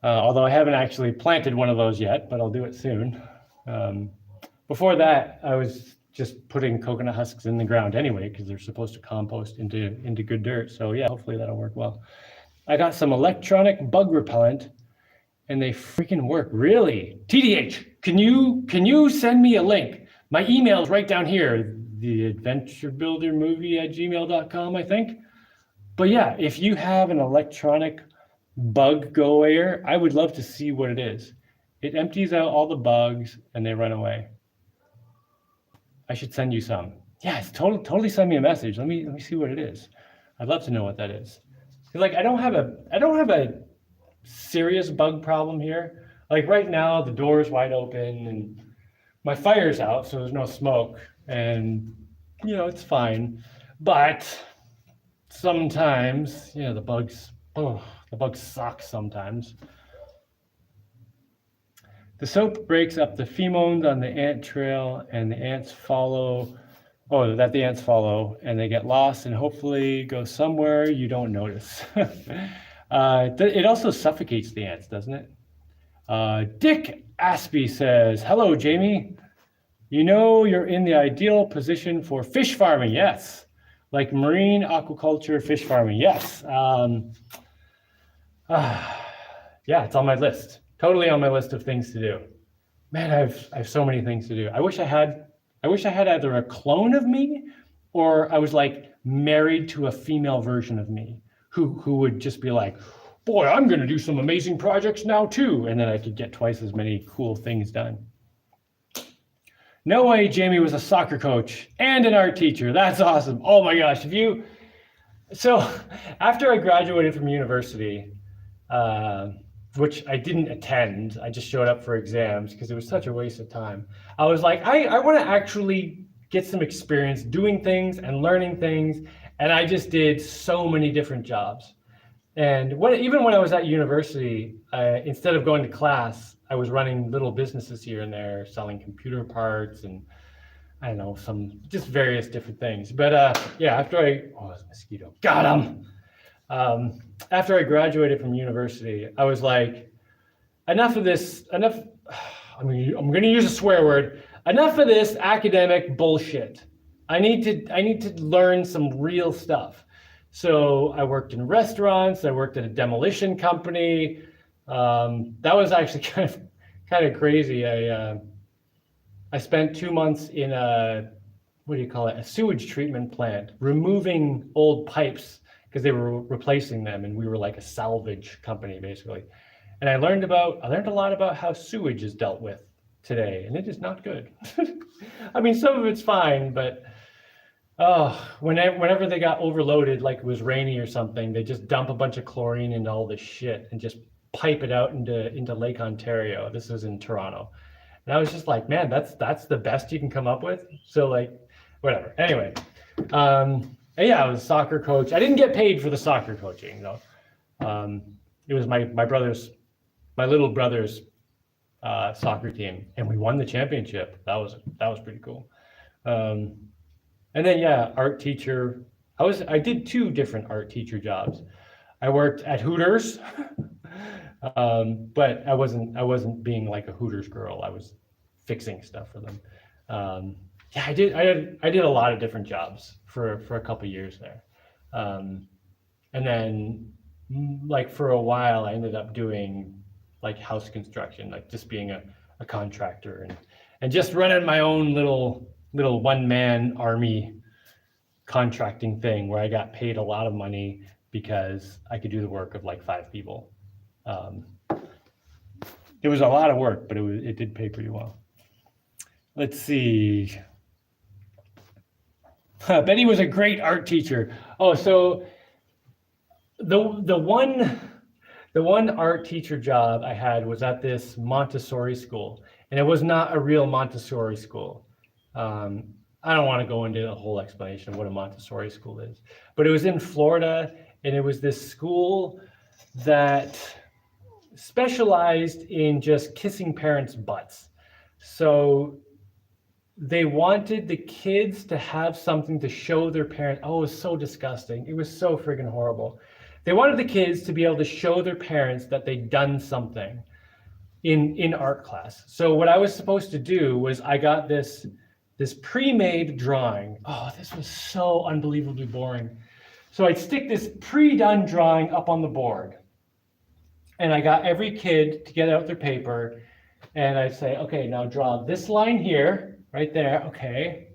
Although I haven't actually planted one of those yet, but I'll do it soon. Before that, I was just putting coconut husks in the ground anyway, because they're supposed to compost into good dirt. So yeah, hopefully that'll work well. I got some electronic bug repellent, and they freaking work. Really? TDH, can you send me a link? My email is right down here, theadventurebuildermovie@gmail.com, I think. But yeah, if you have an electronic bug go awayer, I would love to see what it is. It empties out all the bugs and they run away. I should send you some. Yeah, it's totally send me a message. Let me see what it is. I'd love to know what that is. Like, I don't have a serious bug problem here. Like right now, the door is wide open and my fire's out, so there's no smoke, and it's fine. But sometimes, the bugs suck sometimes. The soap breaks up the pheromones on the ant trail, and the ants follow, and they get lost and hopefully go somewhere you don't notice. It also suffocates the ants, doesn't it? Dick Aspie says, hello, Jaimie. You're in the ideal position for fish farming. Yes. Like marine aquaculture, fish farming. Yes. Yeah, it's on my list. Totally on my list of things to do. Man, I have so many things to do. I wish I had either a clone of me or I was like married to a female version of me who would just be like, boy, I'm going to do some amazing projects now too. And then I could get twice as many cool things done. No way Jaimie was a soccer coach and an art teacher. That's awesome. Oh my gosh. So after I graduated from university, which I didn't attend, I just showed up for exams because it was such a waste of time. I was like, I want to actually get some experience doing things and learning things. And I just did so many different jobs. And even when I was at university, instead of going to class, I was running little businesses here and there, selling computer parts and I don't know, some just various different things. But yeah, it's a mosquito. Got him. After I graduated from university, I was like, enough of this, I'm going to use a swear word. Enough of this academic bullshit. I need to learn some real stuff. So I worked in restaurants. I worked at a demolition company. That was actually kind of crazy. I spent 2 months in a sewage treatment plant, removing old pipes because they were replacing them, and we were like a salvage company basically. And I learned a lot about how sewage is dealt with today, and it is not good. I mean, some of it's fine, but whenever they got overloaded, like it was rainy or something, they just dump a bunch of chlorine into all this shit and just pipe it out into Lake Ontario. This was in Toronto. And I was just like, man, that's the best you can come up with. So like, whatever. Anyway, yeah, I was a soccer coach. I didn't get paid for the soccer coaching though. It was my little brother's soccer team, and we won the championship. That was pretty cool. And then yeah, art teacher. I did 2 different art teacher jobs. I worked at Hooters, but I wasn't being like a Hooters girl. I was fixing stuff for them. Yeah, I did a lot of different jobs for a couple years there, and then like for a while I ended up doing like house construction, like just being a contractor and just running my own little one-man army contracting thing where I got paid a lot of money because I could do the work of like 5 people. It was a lot of work, but it did pay pretty well. Let's see. Betty was a great art teacher. Oh, so the one art teacher job I had was at this Montessori school, and it was not a real Montessori school. I don't want to go into a whole explanation of what a Montessori school is, but it was in Florida, and it was this school that specialized in just kissing parents' butts. So they wanted the kids to have something to show their parents. Oh, it was so disgusting. It was so friggin' horrible. They wanted the kids to be able to show their parents that they'd done something in art class. So what I was supposed to do was I got this pre-made drawing. Oh, this was so unbelievably boring. So I'd stick this pre-done drawing up on the board, and I got every kid to get out their paper, and I'd say, okay, now draw this line here, right there. Okay,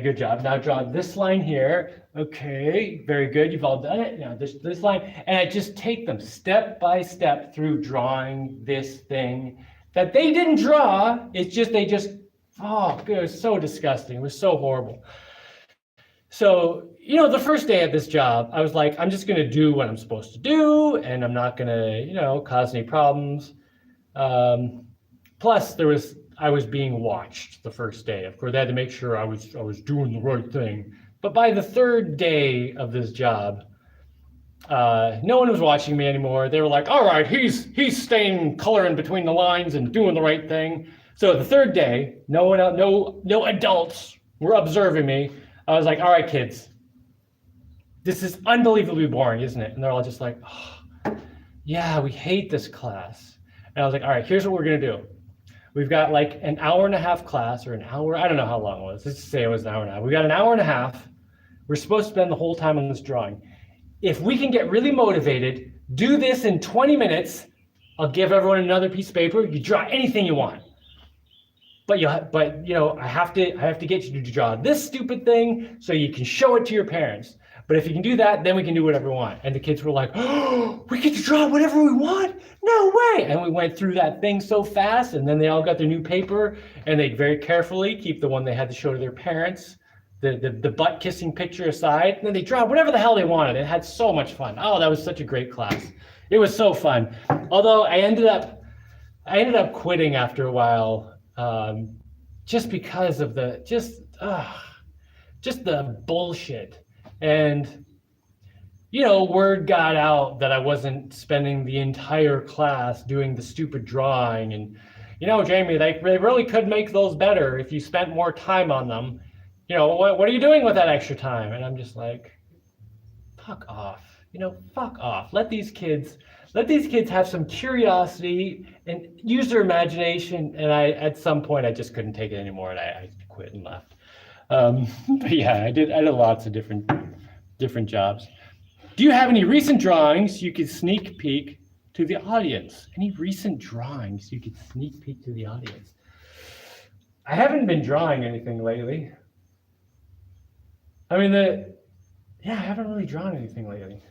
good job. Now draw this line here. Okay, very good. You've all done it. Now this line, and I just take them step by step through drawing this thing that they didn't draw. It's just oh, it was so disgusting. It was so horrible. So, the first day at this job, I was like, I'm just going to do what I'm supposed to do, and I'm not going to, cause any problems. Plus, I was being watched the first day. Of course, they had to make sure I was doing the right thing. But by the 3rd day of this job, no one was watching me anymore. They were like, all right, he's staying coloring between the lines and doing the right thing. So the 3rd day, no adults were observing me. I was like, all right, kids, this is unbelievably boring, isn't it? And they're all just like, oh, yeah, we hate this class. And I was like, all right, here's what we're going to do. We've got like an hour and a half class, or an hour. I don't know how long it was. Let's just say it was an hour and a half. We got an hour and a half. We're supposed to spend the whole time on this drawing. If we can get really motivated, do this in 20 minutes. I'll give everyone another piece of paper. You draw anything you want. But I have to get you to draw this stupid thing so you can show it to your parents. But if you can do that, then we can do whatever we want. And the kids were like, oh, we get to draw whatever we want? No way. And we went through that thing so fast, and then they all got their new paper, and they'd very carefully keep the one they had to show to their parents, the butt kissing picture aside, and then they draw whatever the hell they wanted. It had so much fun. Oh, that was such a great class. It was so fun. Although I ended up quitting after a while, just because of the bullshit. And word got out that I wasn't spending the entire class doing the stupid drawing, and Jaimie, they really could make those better if you spent more time on them. What are you doing with that extra time? And I'm just like, fuck off. Fuck off. Let these kids have some curiosity and use their imagination. And at some point I just couldn't take it anymore, and I quit and left. But yeah, I did lots of different jobs. Do you have any recent drawings you could sneak peek to the audience? Any recent drawings you could sneak peek to the audience? I haven't been drawing anything lately. I haven't really drawn anything lately.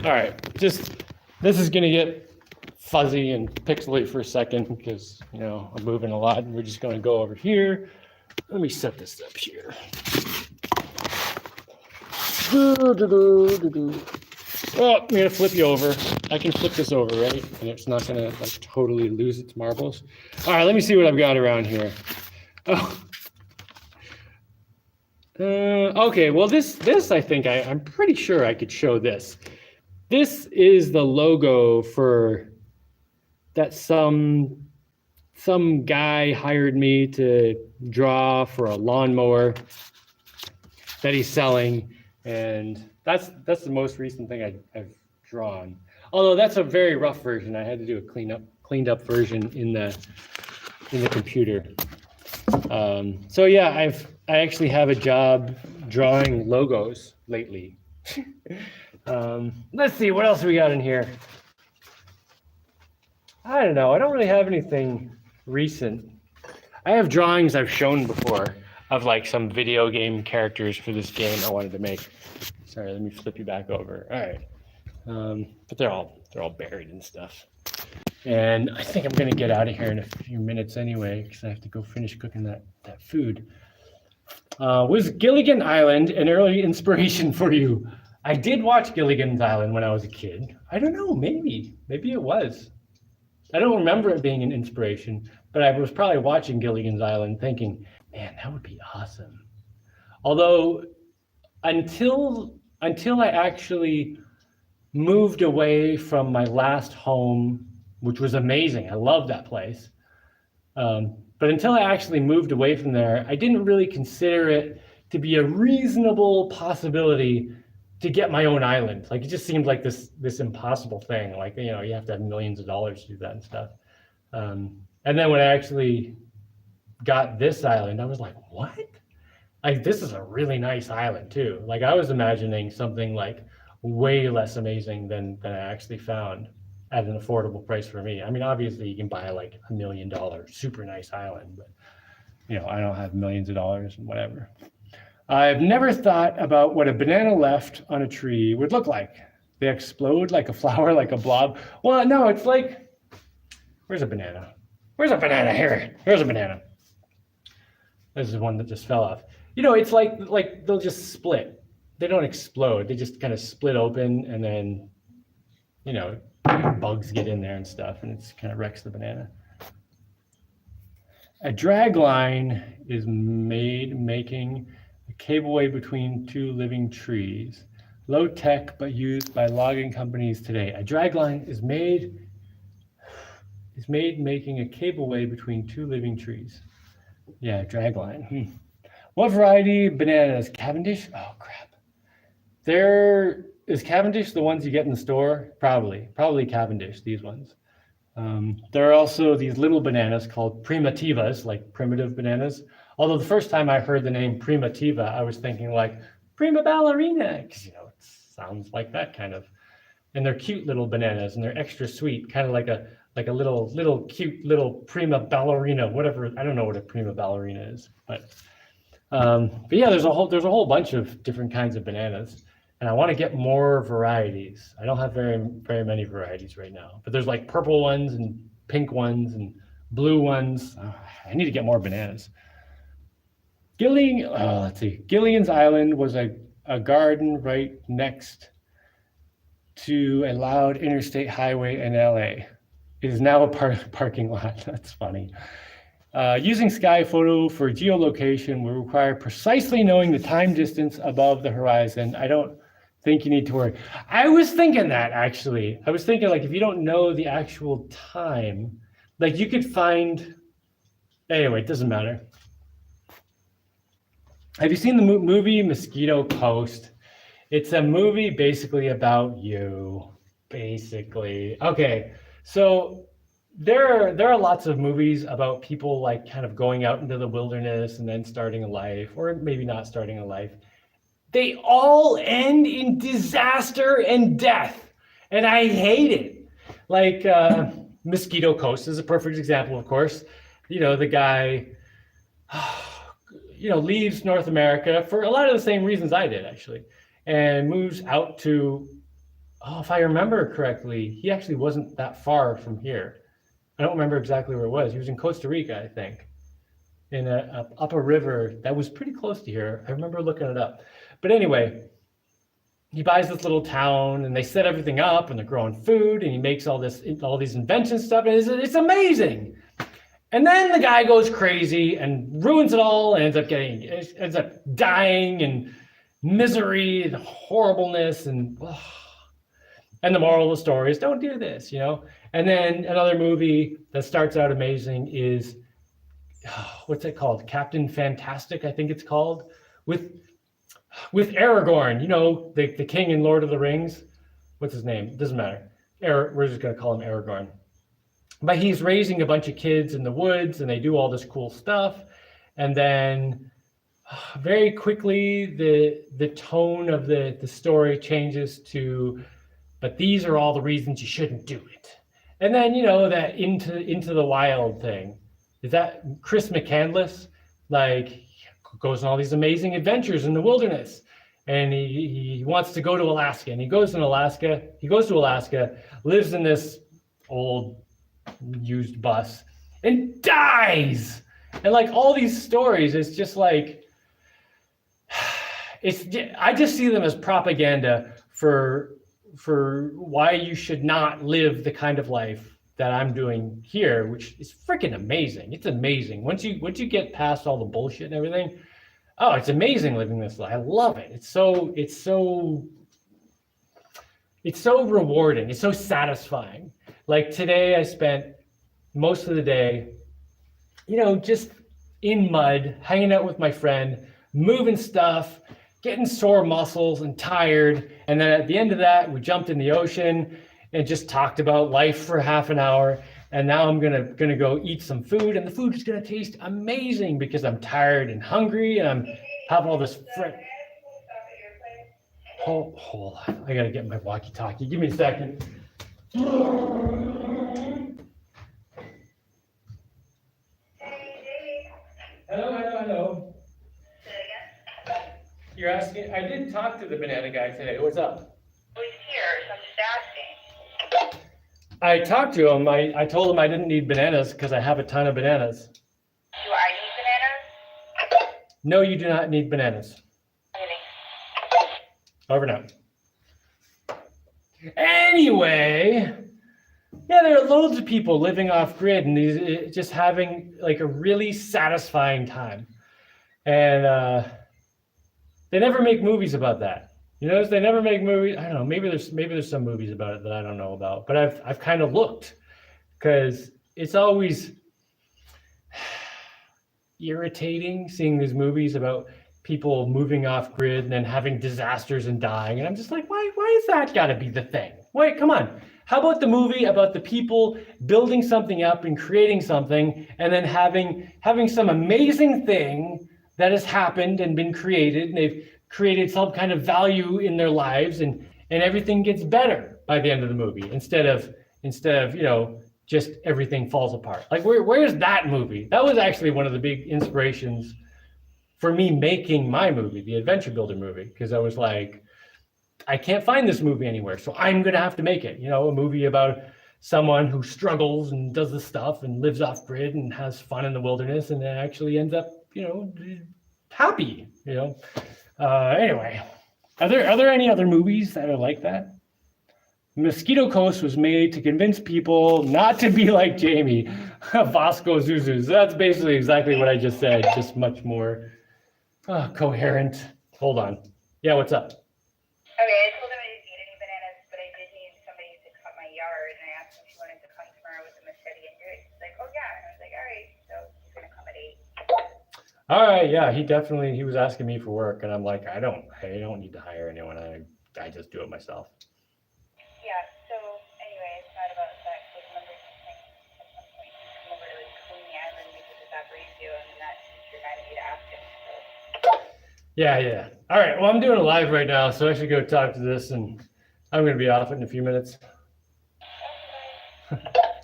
All right, this is gonna get fuzzy and pixely for a second because, I'm moving a lot, and we're just gonna go over here. Let me set this up here. Oh, I'm gonna flip you over. I can flip this over, right? And it's not gonna like totally lose its marbles. All right, let me see what I've got around here. Oh. Okay, well this I think I'm pretty sure I could show this. This is the logo for that some guy hired me to draw for a lawnmower that he's selling, and that's the most recent thing I've drawn. Although that's a very rough version. I had to do a cleaned up version in the computer. So yeah, I actually have a job drawing logos lately. Let's see, what else we got in here? I don't know. I don't really have anything recent. I have drawings I've shown before of like some video game characters for this game I wanted to make. Sorry, let me flip you back over. All right. But they're all buried and stuff. And I think I'm gonna get out of here in a few minutes anyway, because I have to go finish cooking that food. Was Gilligan Island an early inspiration for you? I did watch Gilligan's Island when I was a kid. I don't know, maybe it was. I don't remember it being an inspiration, but I was probably watching Gilligan's Island thinking, man, that would be awesome. Although until I actually moved away from my last home, which was amazing. I love that place. But until I actually moved away from there, I didn't really consider it to be a reasonable possibility to get my own island. Like it just seemed like this impossible thing. Like, you know, you have to have millions of dollars to do that and stuff. And then when I actually got this island, I was like, what? Like, this is a really nice island too. Like I was imagining something like way less amazing than I actually found at an affordable price for me. I mean, obviously you can buy like $1 million super nice island, but you know, I don't have millions of dollars and whatever. I've never thought about what a banana left on a tree would look like. They explode like a flower, like a blob. Well, no, it's like, where's a banana? Where's a banana? Here, here's a banana. This is one that just fell off. You know, it's like they'll just split. They don't explode. They just kind of split open, and then, you know, bugs get in there and stuff, and it kind of wrecks the banana. A drag line is making a cableway between two living trees. Low tech, but used by logging companies today. A drag line is made making a cableway between two living trees. Yeah, drag line. What variety of bananas? Cavendish? Oh crap. Is Cavendish the ones you get in the store? Probably Cavendish, these ones. There are also these little bananas called primitivas, like primitive bananas. Although the first time I heard the name primitiva, I was thinking like prima ballerina, because you know, it sounds like that kind of. And they're cute little bananas, and they're extra sweet, kind of like a little cute little prima ballerina, whatever. I don't know what a prima ballerina is, but yeah, there's a whole bunch of different kinds of bananas. And I want to get more varieties. I don't have very many varieties right now, but there's like purple ones and pink ones and blue ones. I need to get more bananas. Let's see. Gilligan's Island was a garden right next to a loud interstate highway in LA. It is now a parking lot. That's funny. Using sky photo for geolocation will require precisely knowing the time distance above the horizon. I don't think you need to worry. I was thinking that actually. I was thinking like if you don't know the actual time, like you could find, anyway, it doesn't matter. Have you seen the movie Mosquito Coast? It's a movie basically about you, basically. Okay, so there are lots of movies about people like kind of going out into the wilderness and then starting a life, or maybe not starting a life. They all end in disaster and death, and I hate it. Like Mosquito Coast is a perfect example, of course. You know, the guy, you know, leaves North America for a lot of the same reasons I did, actually, and moves out to, if I remember correctly, he actually wasn't that far from here. I don't remember exactly where it was. He was in Costa Rica, I think, in up a river that was pretty close to here. I remember looking it up. But anyway, he buys this little town and they set everything up and they're growing food and he makes all these invention stuff and it's amazing. And then the guy goes crazy and ruins it all and ends up dying and misery and horribleness and the moral of the story is don't do this, you know. And then another movie that starts out amazing is what's it called? Captain Fantastic, I think it's called, with Aragorn, you know, the king in Lord of the Rings. What's his name? Doesn't matter. We're just gonna call him Aragorn. But he's raising a bunch of kids in the woods and they do all this cool stuff. And then very quickly the tone of the story changes to, but these are all the reasons you shouldn't do it. And then, you know, that into the wild thing. Is that Chris McCandless? Like, goes on all these amazing adventures in the wilderness. And he wants to go to Alaska. And he goes to Alaska, lives in this old used bus, and dies. And like all these stories, it's just like, I just see them as propaganda for why you should not live the kind of life that I'm doing here, which is freaking amazing. It's amazing. Once you get past all the bullshit and everything, oh, it's amazing living this life. I love it. It's so rewarding. It's so satisfying. Like today I spent most of the day, you know, just in mud, hanging out with my friend, moving stuff, getting sore muscles and tired. And then at the end of that, we jumped in the ocean and just talked about life for half an hour. And now I'm gonna go eat some food, and the food is gonna taste amazing because I'm tired and hungry, and I'm having all this. Hold on, I gotta get my walkie-talkie. Give me a second. Hello. You're asking? I did talk to the banana guy today. What's up? Well, he's here, so I'm just asking. I talked to him. I told him I didn't need bananas because I have a ton of bananas. Do I need bananas? No, you do not need bananas. Really? Over now. Anyway, yeah, there are loads of people living off grid and these just having like a really satisfying time. And they never make movies about that. You notice they never make movies. I don't know. Maybe there's some movies about it that I don't know about. But I've kind of looked because it's always irritating seeing these movies about people moving off grid and then having disasters and dying. And I'm just like, why is that got to be the thing? Wait, come on. How about the movie about the people building something up and creating something and then having some amazing thing that has happened and been created, and they've created some kind of value in their lives, and everything gets better by the end of the movie instead of you know, just everything falls apart. Like where's that movie? That was actually one of the big inspirations for me making my movie, the Adventure Builder movie, because I was like, I can't find this movie anywhere, so I'm gonna have to make it. You know, a movie about someone who struggles and does this stuff and lives off grid and has fun in the wilderness and then actually ends up, you know, happy. You know. Anyway, are there any other movies that are like that? Mosquito Coast was made to convince people not to be like Jaimie, Vasco Zuzu. That's basically exactly what I just said, just much more coherent. Hold on. Yeah, what's up? Okay, I told him I didn't need any bananas, but I did need somebody to cut my yard, and I asked him if he wanted to come tomorrow with a machete and do it. He's like, oh yeah, and I was like, all right, so he's gonna come at 8. All right, yeah, he was asking me for work, and I'm like, I don't need to hire anyone. I just do it myself. Yeah, so anyway, it's not about that. Like, remember something at some point you come over to like clean the island because it's that ratio, and that reminded me to ask him. So. Yeah. All right, well, I'm doing a live right now, so I should go talk to this, and I'm going to be off in a few minutes.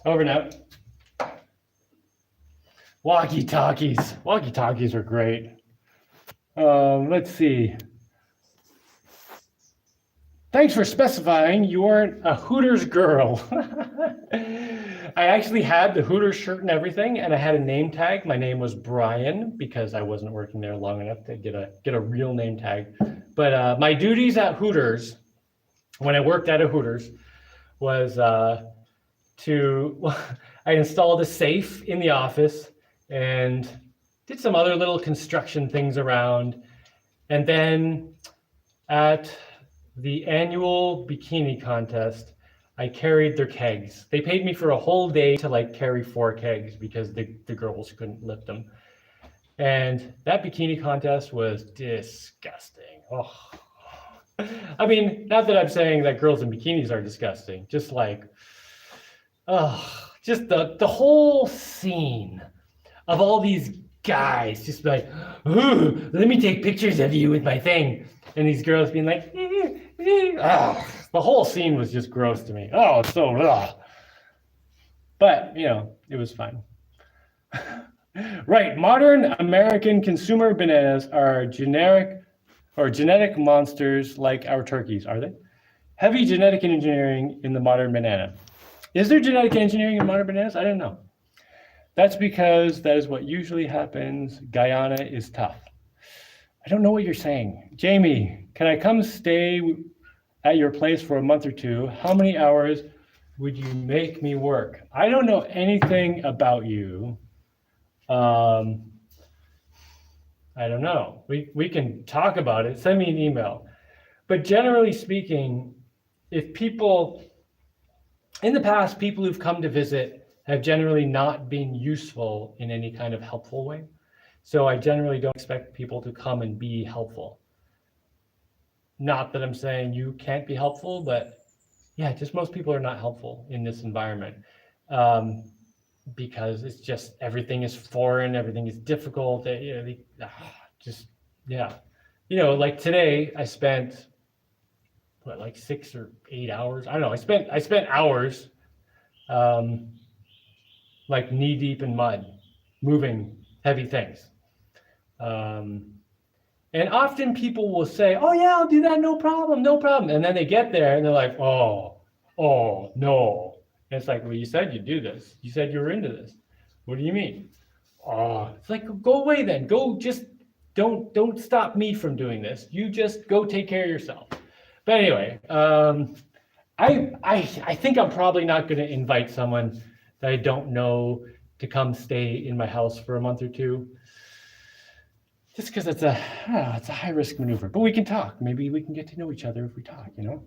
Over now. Walkie-talkies. Walkie-talkies are great. Let's see. Thanks for specifying you aren't a Hooters girl. I actually had the Hooters shirt and everything, and I had a name tag. My name was Brian because I wasn't working there long enough to get a real name tag. But my duties at Hooters, when I worked at a Hooters, was I installed a safe in the office and did some other little construction things around. And then at the annual bikini contest, I carried their kegs. They paid me for a whole day to like carry 4 kegs because the girls couldn't lift them. And that bikini contest was disgusting. Oh, I mean, not that I'm saying that girls in bikinis are disgusting, just like, oh, just the whole scene of all these guys just like, ooh, let me take pictures of you with my thing. And these girls being like, oh, the whole scene was just gross to me. Oh, it's so, ugh. But, you know, it was fun. Right, modern American consumer bananas are generic or genetic monsters like our turkeys, are they? Heavy genetic engineering in the modern banana. Is there genetic engineering in modern bananas? I don't know. That's because that is what usually happens. Guyana is tough. I don't know what you're saying. Jaimie, can I come stay at your place for a month or 2? How many hours would you make me work? I don't know anything about you. I don't know. We can talk about it. Send me an email. But generally speaking, if people, in the past, people who've come to visit have generally not been useful in any kind of helpful way. So I generally don't expect people to come and be helpful. Not that I'm saying you can't be helpful, but yeah, just most people are not helpful in this environment. Because it's just, everything is foreign, everything is difficult. Like today I spent like 6 or 8 hours. I don't know. I spent hours like knee deep in mud, moving heavy things. And often people will say, oh yeah, I'll do that, no problem. And then they get there and they're like, oh no. And it's like, well, you said you'd do this. You said you were into this. What do you mean? Oh, it's like, go away then. Go, just don't stop me from doing this. You just go take care of yourself. But anyway, I think I'm probably not going to invite someone that I don't know to come stay in my house for a month or 2. Just because it's a high risk maneuver. But we can talk. Maybe we can get to know each other if we talk, you know?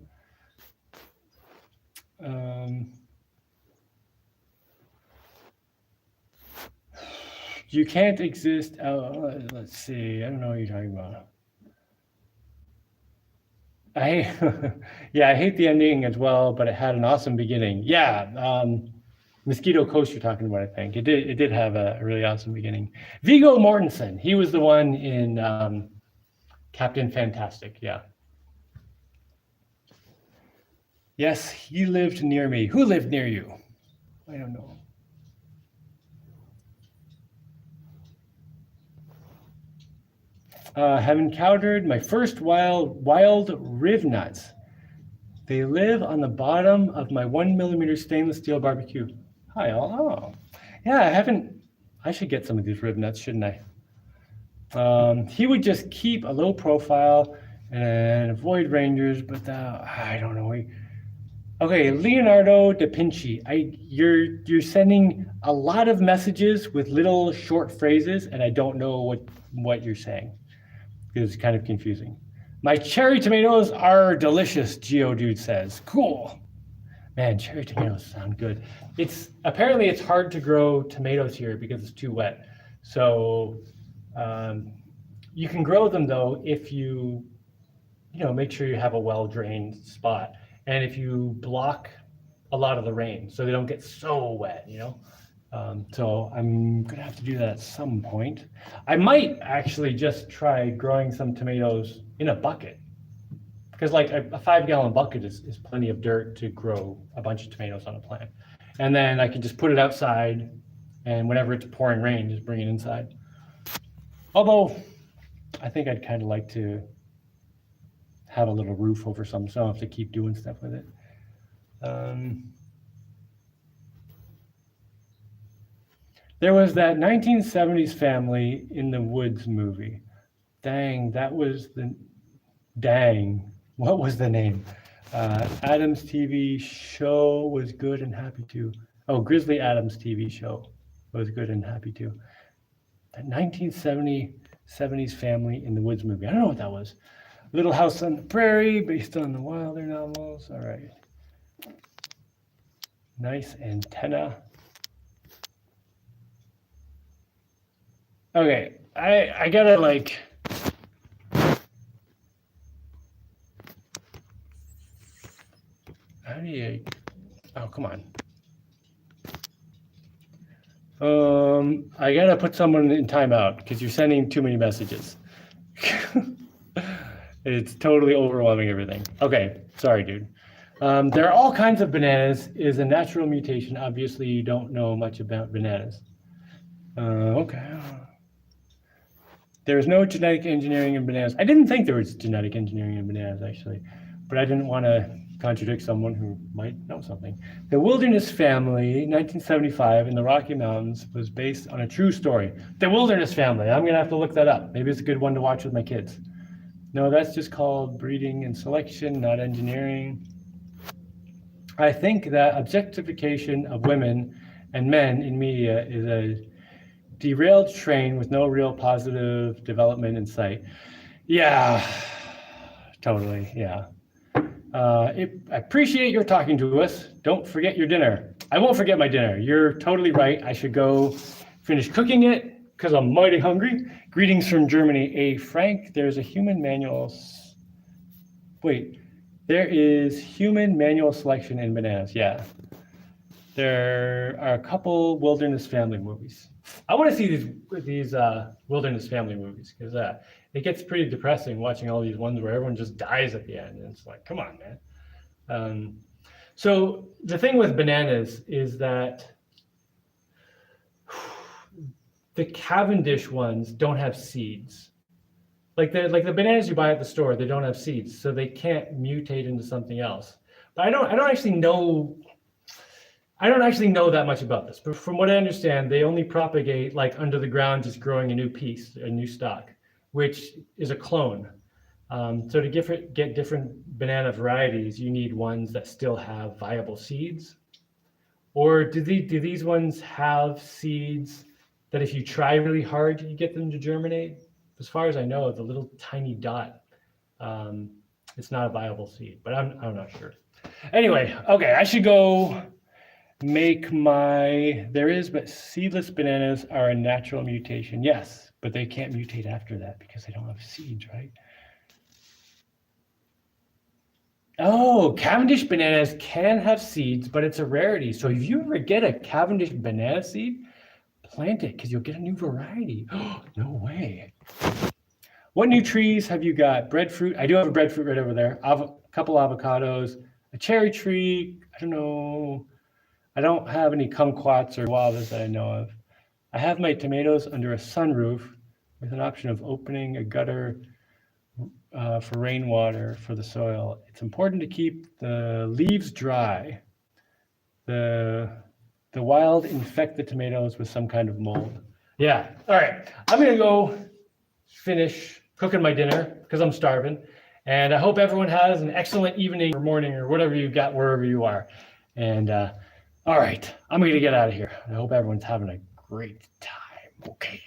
You can't exist. Let's see. I don't know what you're talking about. I hate the ending as well, but it had an awesome beginning. Yeah, Mosquito Coast you're talking about, I think. It did have a really awesome beginning. Viggo Mortensen, he was the one in Captain Fantastic, yeah. Yes, he lived near me. Who lived near you? I don't know. Have encountered my first wild rivnuts. They live on the bottom of my 1mm stainless steel barbecue. Hi, all. Oh, yeah, I should get some of these rivnuts, shouldn't I? He would just keep a low profile and avoid rangers, but I don't know. Okay, Leonardo da Vinci. You're sending a lot of messages with little short phrases, and I don't know what you're saying. It's kind of confusing. My cherry tomatoes are delicious, Geodude says. Cool. Man, cherry tomatoes sound good. Apparently it's hard to grow tomatoes here because it's too wet. So you can grow them though if you make sure you have a well-drained spot, and if you block a lot of the rain so they don't get so wet, so I'm gonna have to do that at some point. I might actually just try growing some tomatoes in a bucket, because like a 5-gallon bucket is plenty of dirt to grow a bunch of tomatoes on a plant. And then I can just put it outside, and whenever it's pouring rain, just bring it inside. Although I think I'd kind of like to have a little roof over some, so I don't have to keep doing stuff with it. There was that 1970s family in the woods movie. Dang, what was the name? Adam's TV show was good and happy too. Oh, Grizzly Adams TV show was good and happy too. That 1970s family in the woods movie. I don't know what that was. Little House on the Prairie, based on the Wilder novels. All right. Nice antenna. Okay, I gotta like. How do you? Oh, come on. I gotta put someone in timeout because you're sending too many messages. It's totally overwhelming everything. Okay, sorry, dude. There are all kinds of bananas is a natural mutation. Obviously, you don't know much about bananas. Okay. There's no genetic engineering in bananas. I didn't think there was genetic engineering in bananas, actually, but I didn't want to contradict someone who might know something. The Wilderness Family, 1975, in the Rocky Mountains, was based on a true story. The Wilderness Family. I'm going to have to look that up. Maybe it's a good one to watch with my kids. No, that's just called breeding and selection, not engineering. I think that objectification of women and men in media is a derailed train with no real positive development in sight. Yeah, totally, yeah. I appreciate your talking to us. Don't forget your dinner. I won't forget my dinner. You're totally right. I should go finish cooking it because I'm mighty hungry. Greetings from Germany. A Frank, there's a human manual. Wait, there is human manual selection in bananas. Yeah. There are a couple Wilderness Family movies. I want to see these Wilderness Family movies because it gets pretty depressing watching all these ones where everyone just dies at the end. And it's like, come on, man. So the thing with bananas is that the Cavendish ones don't have seeds. Like the bananas you buy at the store, they don't have seeds, so they can't mutate into something else. But I don't actually know that much about this, but from what I understand, they only propagate like under the ground, just growing a new stock, which is a clone. So to get different banana varieties, you need ones that still have viable seeds. Or do these ones have seeds that if you try really hard, you get them to germinate? As far as I know, the little tiny dot, it's not a viable seed, but I'm not sure. Anyway, okay, I should go make but seedless bananas are a natural mutation. Yes, but they can't mutate after that because they don't have seeds, right? Oh, Cavendish bananas can have seeds, but it's a rarity. So if you ever get a Cavendish banana seed, plant it because you'll get a new variety. Oh, no way. What new trees have you got? Breadfruit. I do have a breadfruit right over there. A couple avocados, a cherry tree. I don't know. I don't have any kumquats or guavas that I know of. I have my tomatoes under a sunroof with an option of opening a gutter for rainwater for the soil. It's important to keep the leaves dry. The wild infect the tomatoes with some kind of mold. Yeah, all right. I'm gonna go finish cooking my dinner because I'm starving. And I hope everyone has an excellent evening or morning or whatever you've got wherever you are. And all right, I'm going to get out of here. I hope everyone's having a great time. Okay.